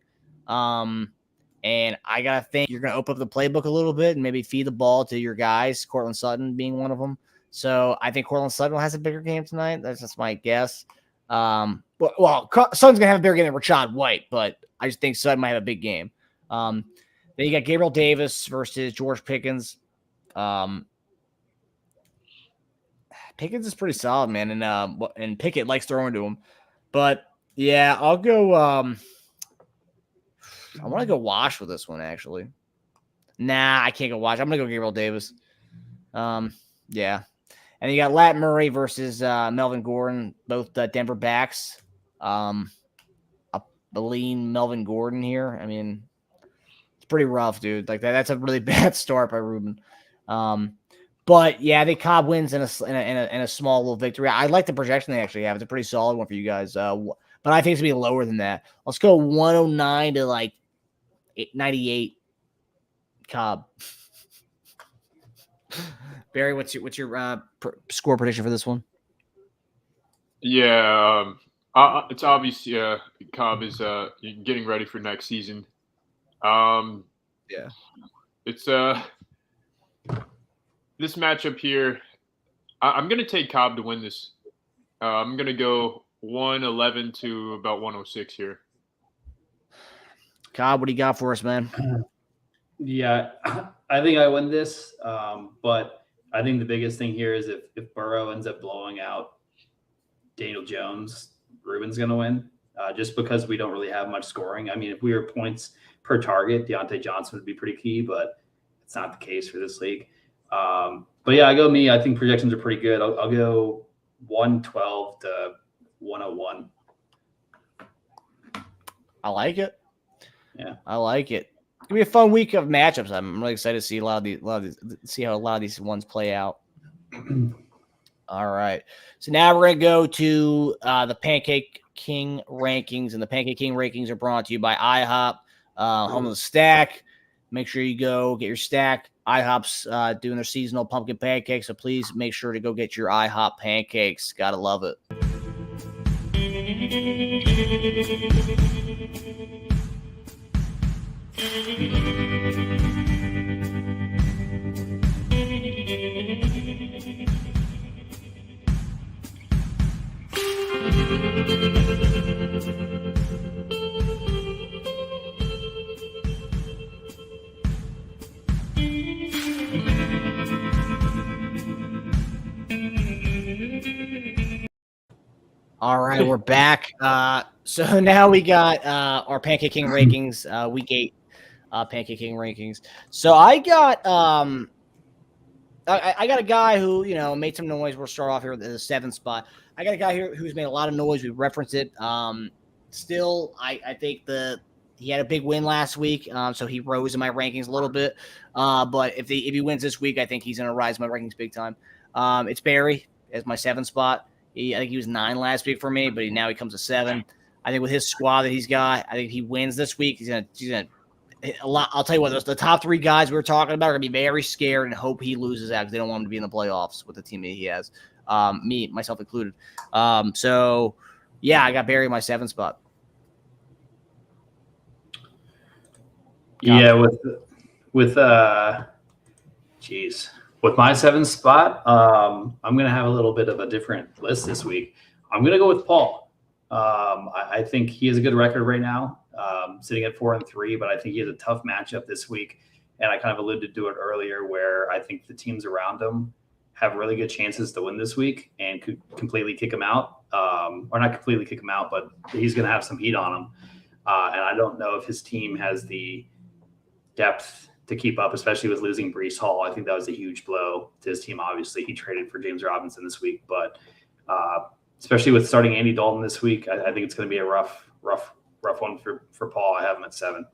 And I got to think you're going to open up the playbook a little bit and maybe feed the ball to your guys, Cortland Sutton being one of them. So I think Cortland Sutton has a bigger game tonight. That's just my guess. Sutton's going to have a bigger game than Rachaad White, but I just think Sutton might have a big game. Then you got Gabriel Davis versus George Pickens. Pickens is pretty solid, man, and Pickett likes throwing to him. But, yeah, I'll go I want to go Wash with this one, actually. Nah, I can't go Wash. I'm going to go Gabriel Davis. Yeah. And you got Lat Murray versus Melvin Gordon, both Denver backs. A lean Melvin Gordon here. I mean, it's pretty rough, dude. Like that's a really bad start by Ruben. But yeah, I think Cobb wins in a small little victory. I like the projection they actually have. It's a pretty solid one for you guys. But I think it's gonna be lower than that. Let's go 109 to like 98. Cobb. Barry, what's your score prediction for this one? Yeah, it's obvious. Yeah, Cobb is getting ready for next season. Yeah, it's this matchup here. I'm gonna take Cobb to win this. I'm gonna go 111 to about 106 here. Cobb, what do you got for us, man? Yeah, I think I win this, but I think the biggest thing here is if Burrow ends up blowing out Daniel Jones, Ruben's going to win. Just because we don't really have much scoring. I mean, if we were points per target, Deontay Johnson would be pretty key, but it's not the case for this league. But yeah, I go me. I think projections are pretty good. I'll go 112 to 101. I like it. Yeah, I like it. It's gonna be a fun week of matchups. I'm really excited to see see how a lot of these ones play out. All right. So now we're gonna go to the Pancake King rankings, and the Pancake King rankings are brought to you by IHOP, home of the Stack. Make sure you go get your stack. IHOP's doing their seasonal pumpkin pancakes, so please make sure to go get your IHOP pancakes. Gotta love it. All right, we're back. So now we got our Pancake King rankings, week 8 Pancake King rankings. So I got I got a guy who, made some noise. We'll start off here with the 7th spot. I got a guy here who's made a lot of noise. We referenced it. Still, I think he had a big win last week, so he rose in my rankings a little bit. But if he wins this week, I think he's going to rise in my rankings big time. It's Barry as my 7th spot. I think he was 9 last week for me, but now he comes to 7. I think with his squad that he's got, I think if he wins this week, he's gonna hit a lot. I'll tell you what, the top 3 guys we were talking about are gonna be very scared and hope he loses out because they don't want him to be in the playoffs with the team that he has. Me, myself included. So yeah, I got Barry in my 7th spot. Yeah, with my 7th spot, I'm going to have a little bit of a different list this week. I'm going to go with Paul. I think he has a good record right now, sitting at 4-3, but I think he has a tough matchup this week. And I kind of alluded to it earlier where I think the teams around him have really good chances to win this week and could completely kick him out. Or not completely kick him out, but he's going to have some heat on him. And I don't know if his team has the depth to keep up, especially with losing Breece Hall. I think that was a huge blow to his team. Obviously, he traded for James Robinson this week, but especially with starting Andy Dalton this week, I think it's going to be a rough one for Paul. I have him at 7.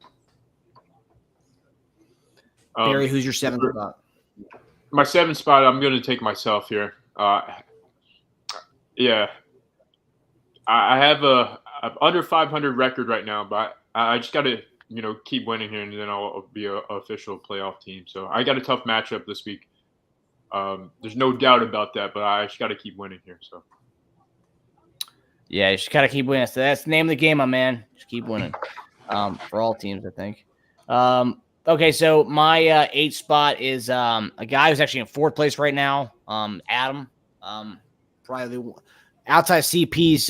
Barry, who's your 7th spot? My 7th spot, I'm going to take myself here. Yeah, I have a under 500 record right now, but I just got to keep winning here, and then I'll be an official playoff team. So I got a tough matchup this week. There's no doubt about that, but I just got to keep winning here. So yeah, you just got to keep winning. So that's the name of the game, my man. Just keep winning. For all teams, I think. Okay, so my 8th spot is a guy who's actually in 4th place right now. Adam, probably outside of CP's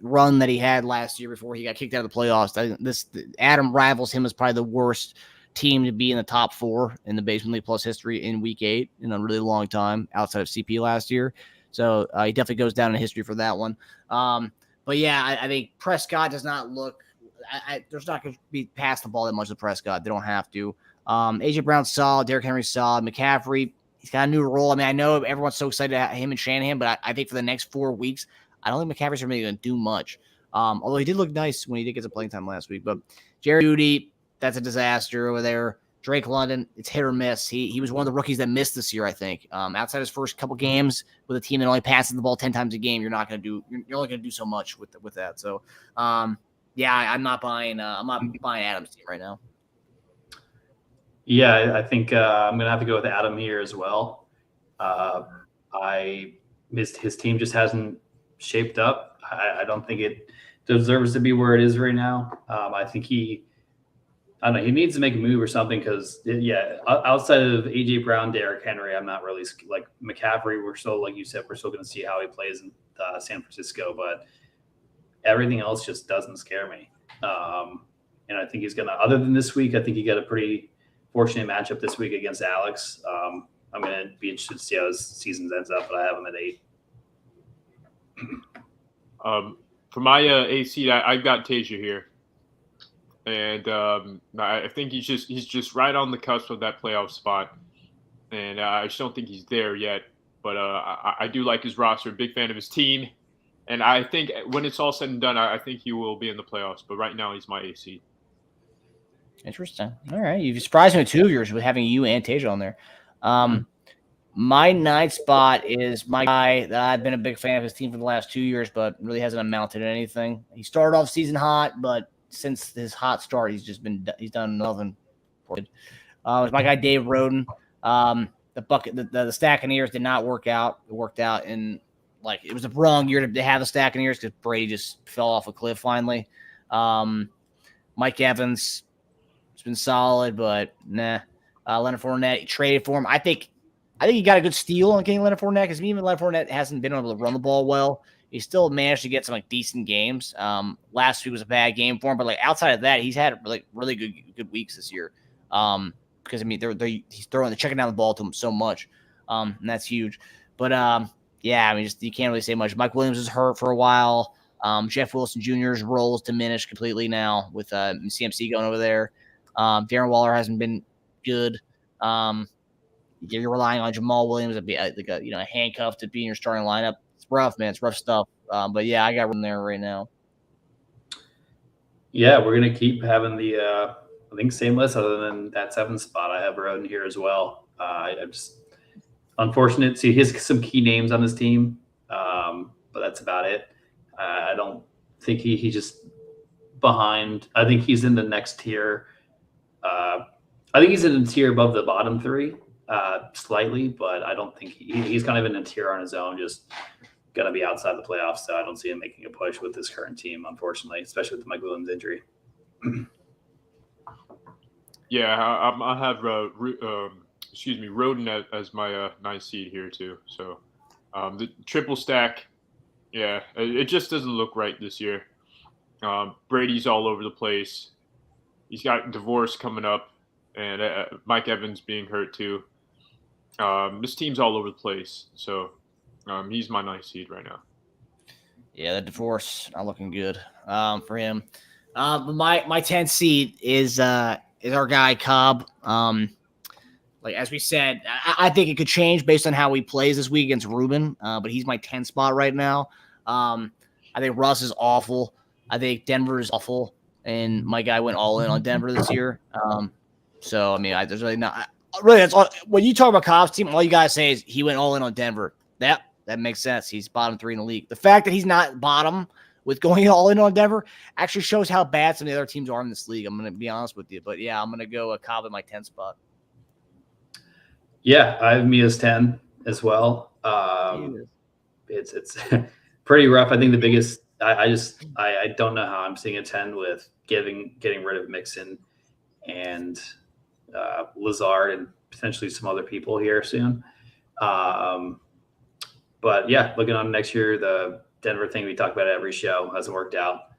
run that he had last year before he got kicked out of the playoffs. Adam rivals him as probably the worst team to be in the top 4 in the Basement League Plus history in week 8 in a really long time outside of CP last year. So he definitely goes down in history for that one. But yeah, I think Prescott does not look. There's not going to be pass the ball that much to Prescott. They don't have to. AJ Brown's solid. Derrick Henry's solid. McCaffrey, he's got a new role. I mean, I know everyone's so excited at him and Shanahan, but I think for the next 4 weeks, I don't think McCaffrey's really going to do much. Although he did look nice when he did get some playing time last week. But Jerry Jeudy, that's a disaster over there. Drake London, it's hit or miss. He was one of the rookies that missed this year, I think. Outside his first couple games with a team that only passes the ball 10 times a game, you're only going to do so much with that. So, yeah, I'm not buying Adam's team right now. Yeah, I think I'm going to have to go with Adam here as well. His team just hasn't shaped up. I don't think it deserves to be where it is right now. I think he needs to make a move or something because, outside of AJ Brown, Derrick Henry, I'm not really like McCaffrey. We're still, like you said, we're still going to see how he plays in San Francisco, but everything else just doesn't scare me. And I think he's going to, other than this week, I think he got a pretty fortunate matchup this week against Alex. I'm going to be interested to see how his season ends up, but I have him at 8. For my AC, I've got Tasia here, and I think he's just right on the cusp of that playoff spot, and I just don't think he's there yet. But I do like his roster. Big fan of his team, and I think when it's all said and done, I think he will be in the playoffs. But right now, he's my AC. Interesting. All right, you've surprised me with 2 of yours with having you and Tasia on there. My 9th spot is my guy that I've been a big fan of his team for the last 2 years, but really hasn't amounted to anything. He started off season hot, but since his hot start, he's done nothing for it. It's my guy Dave Roden. The Stackaneers did not work out. It worked out in it was the wrong year to have the Stackaneers because Brady just fell off a cliff finally. Mike Evans, it's been solid, but nah. Leonard Fournette, he traded for him. I think he got a good steal on getting Leonard Fournette because even Leonard Fournette hasn't been able to run the ball well. He still managed to get some decent games. Last week was a bad game for him, but outside of that, he's had really good weeks this year. Because he's checking down the ball to him so much, and that's huge. But you can't really say much. Mike Williams is hurt for a while. Jeff Wilson Jr.'s role is diminished completely now with CMC going over there. Darren Waller hasn't been good. You're relying on Jamal Williams to be a handcuff to be in your starting lineup. It's rough, man. It's rough stuff. But yeah, I got him there right now. Yeah, we're gonna keep having the I think same list other than that 7th spot. I have Roden here as well. I'm just unfortunate. See, he has some key names on his team, but that's about it. I don't think he's just behind. I think he's in the next tier. I think he's in a tier above the bottom 3, slightly, but I don't think he's kind of in a tier on his own, just going to be outside the playoffs. So I don't see him making a push with this current team, unfortunately, especially with Mike Williams' injury. Yeah, I have Roden as my 9th seed here too. So the triple stack, yeah, it just doesn't look right this year. Brady's all over the place. He's got divorce coming up, and Mike Evans being hurt too. This team's all over the place. So he's my 9th seed right now. Yeah, the divorce not looking good for him. But my 10th seed is our guy Cobb. As we said, I think it could change based on how he plays this week against Ruben. But he's my 10th spot right now. I think Russ is awful. I think Denver is awful, and my guy went all in on Denver this year. There's really not really. That's all, when you talk about Cobb's team, all you guys say is he went all in on Denver. That makes sense. He's bottom 3 in the league. The fact that he's not bottom with going all in on Denver actually shows how bad some of the other teams are in this league. I'm going to be honest with you. But, yeah, I'm going to go Cobb at my 10th spot. Yeah, I have me as 10 as well. It's pretty rough. I think the biggest I don't know how I'm seeing a 10 with getting rid of Mixon and Lazard and potentially some other people here soon. But, yeah, looking on next year, the Denver thing we talk about at every show hasn't worked out.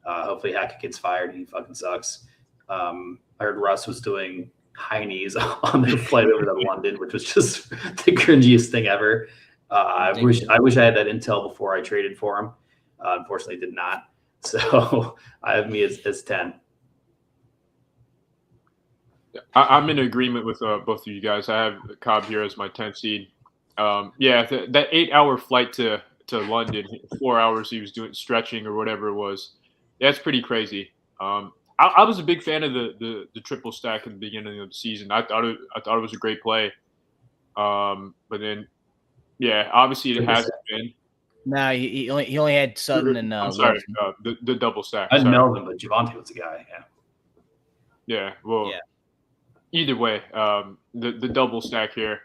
Hopefully Hackett gets fired. He fucking sucks. I heard Russ was doing high knees on their flight over to London, which was just the cringiest thing ever. I wish I had that intel before I traded for him. Unfortunately, did not. So I have me as 10. I'm in agreement with both of you guys. I have Cobb here as my 10th seed. That 8-hour flight to London, 4 hours he was doing stretching or whatever it was. That's pretty crazy. I was a big fan of the triple stack at the beginning of the season. I thought it was a great play. But then, yeah, obviously it hasn't been. No, he only had Sutton and I'm sorry, the double stack. I had Melvin, but Javonte was the guy. Yeah. Yeah. Well. Yeah. Either way, the double stack here.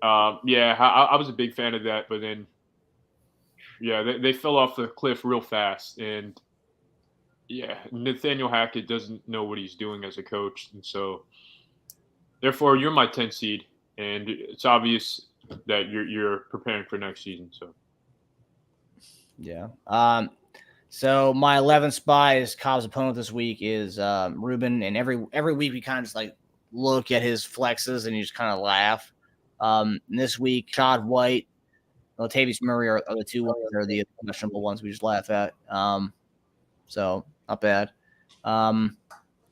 I was a big fan of that, but then, yeah, they fell off the cliff real fast, and yeah, Nathaniel Hackett doesn't know what he's doing as a coach, and so therefore you're my 10th seed, and it's obvious that you're preparing for next season. So yeah. So my 11th spot is Cobb's opponent this week is Ruben, and every week we kind of just look at his flexes and you just kind of laugh. This week, Shad White, Latavius Murray are the two ones that are the questionable ones we just laugh at. So not bad. I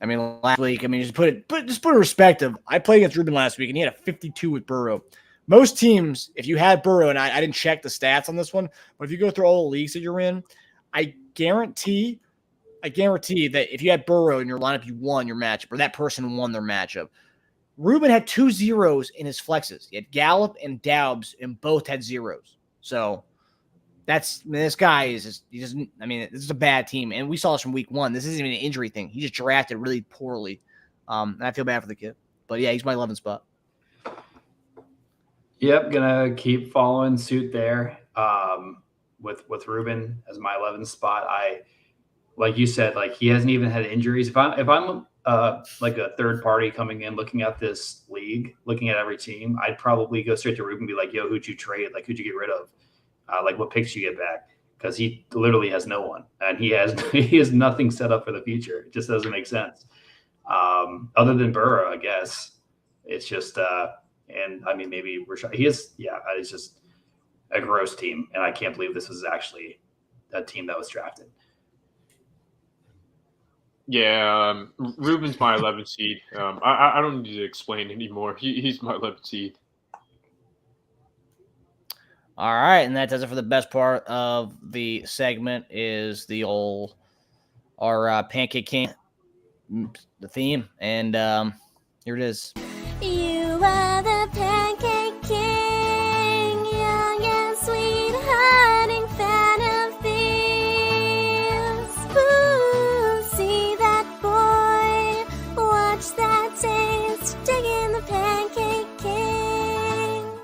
mean, last week, just put it in perspective. I played against Ruben last week, and he had a 52 with Burrow. Most teams, if you had Burrow, and I didn't check the stats on this one, but if you go through all the leagues that you're in, I guarantee that if you had Burrow in your lineup, you won your matchup, or that person won their matchup. Ruben had 2 zeros in his flexes. He had Gallup and Doubs, and both had zeros. So this guy this is a bad team. And we saw this from week 1. This isn't even an injury thing. He just drafted really poorly. And I feel bad for the kid. But yeah, he's my 11th spot. Yep, gonna keep following suit there. With Ruben as my 11th spot. Like you said, like he hasn't even had injuries. If I'm like a third party coming in, looking at this league, looking at every team, I'd probably go straight to Ruben and be like, yo, who'd you trade? Like, who'd you get rid of? Like what picks you get back? Because he literally has no one, and he has nothing set up for the future. It just doesn't make sense. Other than Burrow, I guess it's just, and I mean, maybe Rashad. It's just a gross team, and I can't believe this was actually a team that was drafted. Yeah, Ruben's my 11th seed. I don't need to explain anymore. He's my 11th seed. All right, and that does it for the best part of the segment is our Pancake King, the theme, and here it is. You are the Pancake King, young and sweet, hunting fan of thieves. Ooh, see that boy, watch that taste, digging the Pancake King.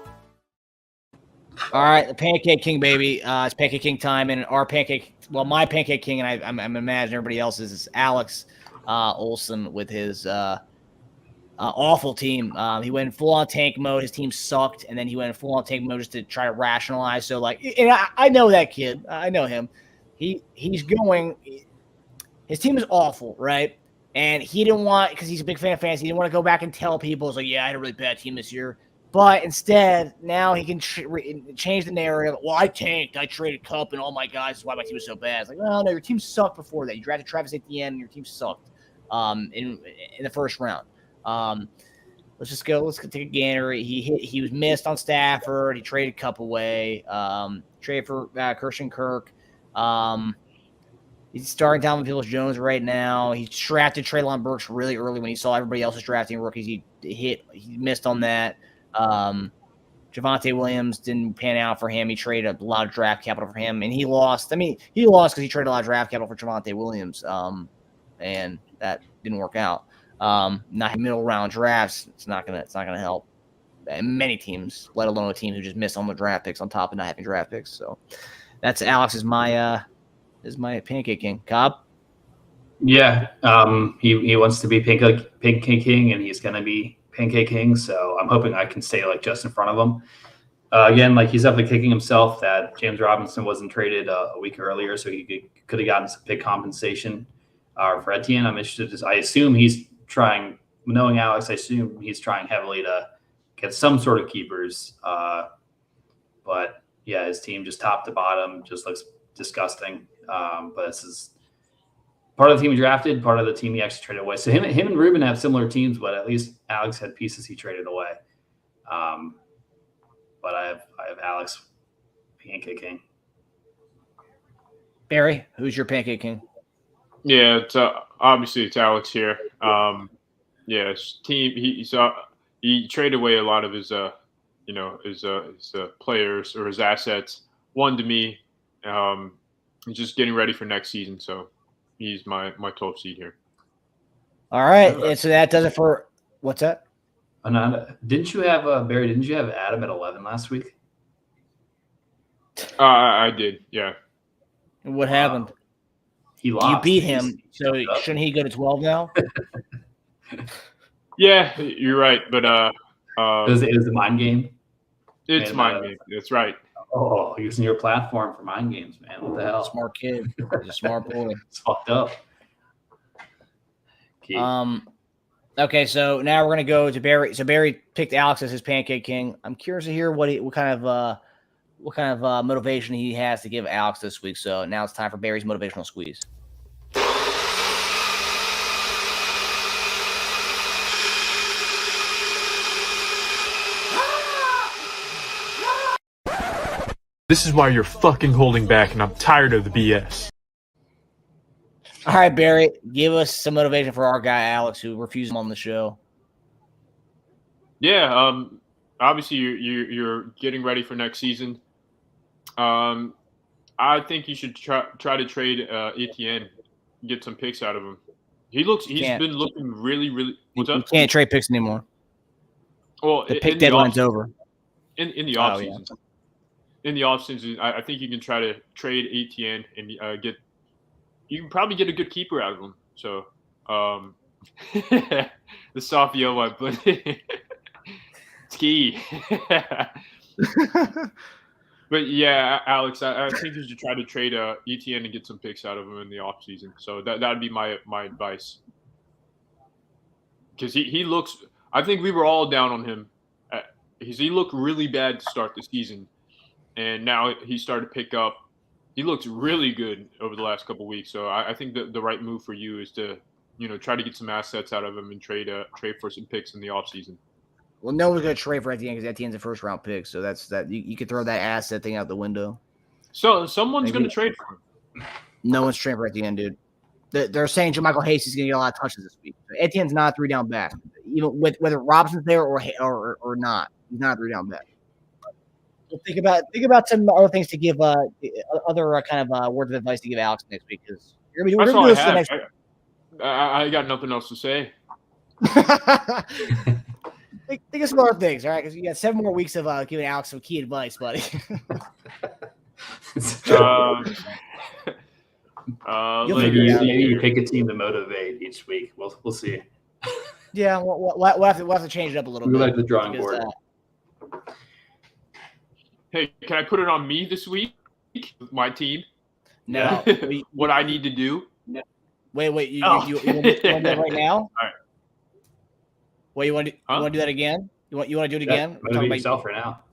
All right, the Pancake King, baby. It's Pancake King time, and my Pancake King, and I'm imagining everybody else's is Alex Olson with his awful team. He went full-on tank mode. His team sucked, and then he went full-on tank mode just to try to rationalize. So, and I know that kid. I know him. His team is awful, right? And he didn't want, because he's a big fan of fantasy, he didn't want to go back and tell people, it's like, yeah, I had a really bad team this year. But instead, now he can change the narrative. Well, I tanked. I traded Kupp and all my guys. That's why my team was so bad. It's like, well, no, your team sucked before that. You drafted Travis Etienne, and your team sucked in the first round. Let's just go. Let's take a gander. He was missed on Stafford. He traded Kupp away. Traded for Christian Kirk. He's starting Donovan Peoples-Jones right now. He drafted Treylon Burks really early when he saw everybody else was drafting rookies. He missed on that. Javonte Williams didn't pan out for him. He traded a lot of draft capital for him, and he lost. I mean, he lost because he traded a lot of draft capital for Javonte Williams, and that didn't work out. Not middle round drafts. It's not gonna help. And many teams, let alone a team who just missed on the draft picks on top of not having draft picks. So that's Alex is my Pancake King. Cobb. Yeah, he wants to be Pancake King, and he's gonna be Pancake King. So I'm hoping I can stay like just in front of him. Again, like he's definitely kicking himself that James Robinson wasn't traded a week earlier, so he could have gotten some big compensation for Etienne. I'm interested. I assume he's trying. Knowing Alex, I assume he's trying heavily to get some sort of keepers. But yeah, his team just top to bottom just looks disgusting. But this is part of the team he drafted, part of the team he actually traded away. So him and Ruben have similar teams, but at least Alex had pieces he traded away. But I have Alex Pancake King. Barry, who's your Pancake King? Yeah, it's obviously it's Alex here. Yeah, his team. He traded away a lot of his his players or his assets. One to me. He's just getting ready for next season, so he's my 12th seed here. All right, and so that does it for what's that? Ananda, didn't you have Barry? Didn't you have Adam at 11 last week? I did, yeah. What happened? He lost. You beat him, so shouldn't he go to 12 now? Yeah, you're right, but it was a mind game. It's mind game. That's right. Oh, using your platform for mind games, man. What the hell? Smart kid. He's a smart boy. It's fucked up. All Okay, so now we're gonna go to Barry. So Barry picked Alex as his pancake king. I'm curious to hear what kind of motivation he has to give Alex this week. So now it's time for Barry's motivational squeeze. This is why you're fucking holding back, and I'm tired of the BS. All right, Barry, give us some motivation for our guy Alex, who refused him on the show. Yeah, obviously you're getting ready for next season. I think you should try to trade Etienne, get some picks out of him. He's been looking really. What's up? You can't trade picks anymore. Well, the pick deadline's over. In the offseason. Yeah. In the offseason, I think you can try to trade Etienne and you can probably get a good keeper out of him. So the Safio I put it's key. But yeah, Alex, I think you should try to trade Etienne and get some picks out of him in the offseason. So that'd be my advice. Because he looks – I think we were all down on him. He looked really bad to start the season. And now he started to pick up. He looks really good over the last couple of weeks. So I think the right move for you is to, try to get some assets out of him and trade for some picks in the offseason. Well, no one's going to trade for Etienne because Etienne's a first-round pick. So that's that. You could throw that asset thing out the window. So someone's going to trade for him. No one's trading for Etienne, dude. They're saying JaMychal Hasty is going to get a lot of touches this week. Etienne's not a 3-down back. Whether Robinson's there or not, he's not a 3-down back. So think about some other things to give other kind of words of advice to give Alex next week because we're going to do this the next week. I got nothing else to say. Think of some other things, all right? Because you got 7 more weeks of giving Alex some key advice, buddy. Maybe you pick a team to motivate each week. We'll see. Yeah, we'll have to change it up a little bit. We'll like the drawing board. Hey, can I put it on me this week with my team? No. What I need to do? No. Wait. You want to do that right now? All right. What you want to do? You want to do that again? You want to do it again? Motivate yourself for now.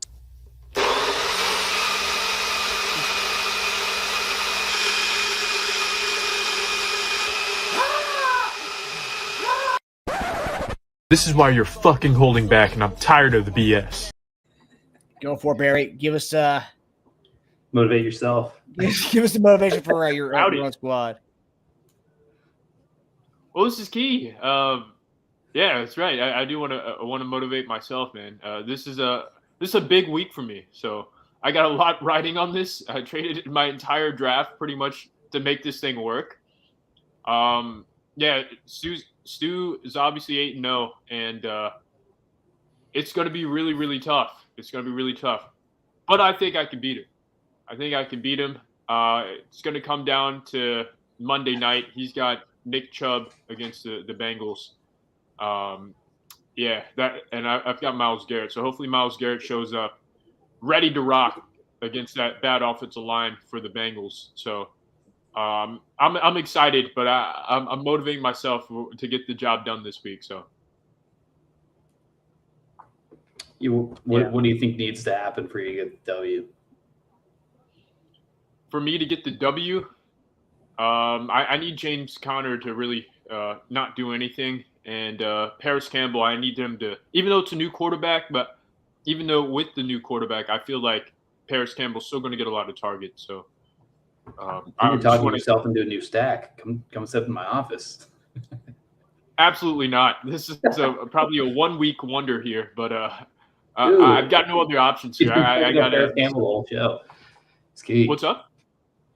This is why you're fucking holding back, and I'm tired of the BS. Go for it, Barry. Give us motivate yourself. Give us the motivation for your own squad. Well, this is key. Yeah, that's right. I do want to motivate myself, man. This is a big week for me. So I got a lot riding on this. I traded my entire draft pretty much to make this thing work. Yeah, Stu is obviously 8-0, and it's going to be really, really tough. It's going to be really tough. But I think I can beat him. It's going to come down to Monday night. He's got Nick Chubb against the Bengals. Yeah, and I've got Myles Garrett. So hopefully Myles Garrett shows up ready to rock against that bad offensive line for the Bengals. So I'm excited, but I'm motivating myself to get the job done this week. So. What do you think needs to happen for you to get the W? For me to get the W, I need James Conner to really not do anything. And Paris Campbell, I need him to, even though it's a new quarterback, but even though with the new quarterback, I feel like Paris Campbell's still going to get a lot of targets. So you're talking yourself into a new stack. Come sit in my office. Absolutely not. This is probably a 1-week wonder here, but I've got no other options here. I got Paris Campbell the whole show. It's key. What's up?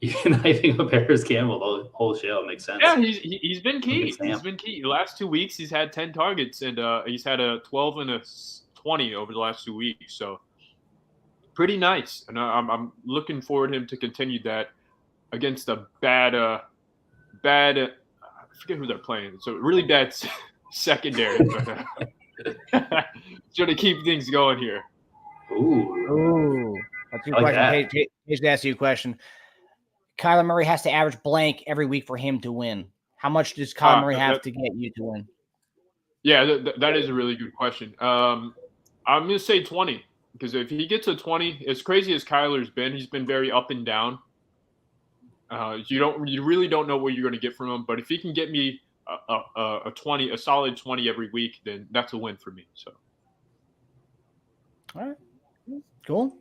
I think of Paris Campbell the whole show. It makes sense. Yeah, he's been key. He's been key. The last 2 weeks, he's had 10 targets, and he's had a 12 and a 20 over the last 2 weeks. So pretty nice, and I'm looking forward to him to continue that against a bad. I forget who they're playing. So really bad secondary. But, trying to keep things going here. Ooh. That's a good question. Here's to ask you a question. Kyler Murray has to average blank every week for him to win. How much does Kyler Murray have to get you to win? Yeah, that is a really good question. I'm going to say 20 because if he gets a 20, as crazy as Kyler's been, he's been very up and down. You really don't know what you're going to get from him. But if he can get me a 20, a solid 20 every week, then that's a win for me. So, all right, cool.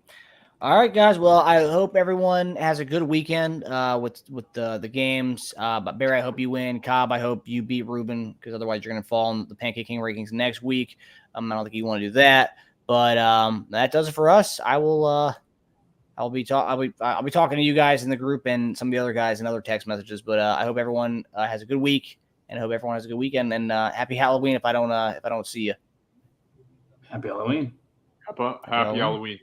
All right, guys. Well, I hope everyone has a good weekend with the games. But Barry, I hope you win. Cobb, I hope you beat Ruben because otherwise you're going to fall in the Pancake King rankings next week. I don't think you want to do that. But that does it for us. I'll be talking to you guys in the group and some of the other guys in other text messages. But I hope everyone has a good week and I hope everyone has a good weekend and happy Halloween if I don't see you. Happy Halloween. Happy Halloween.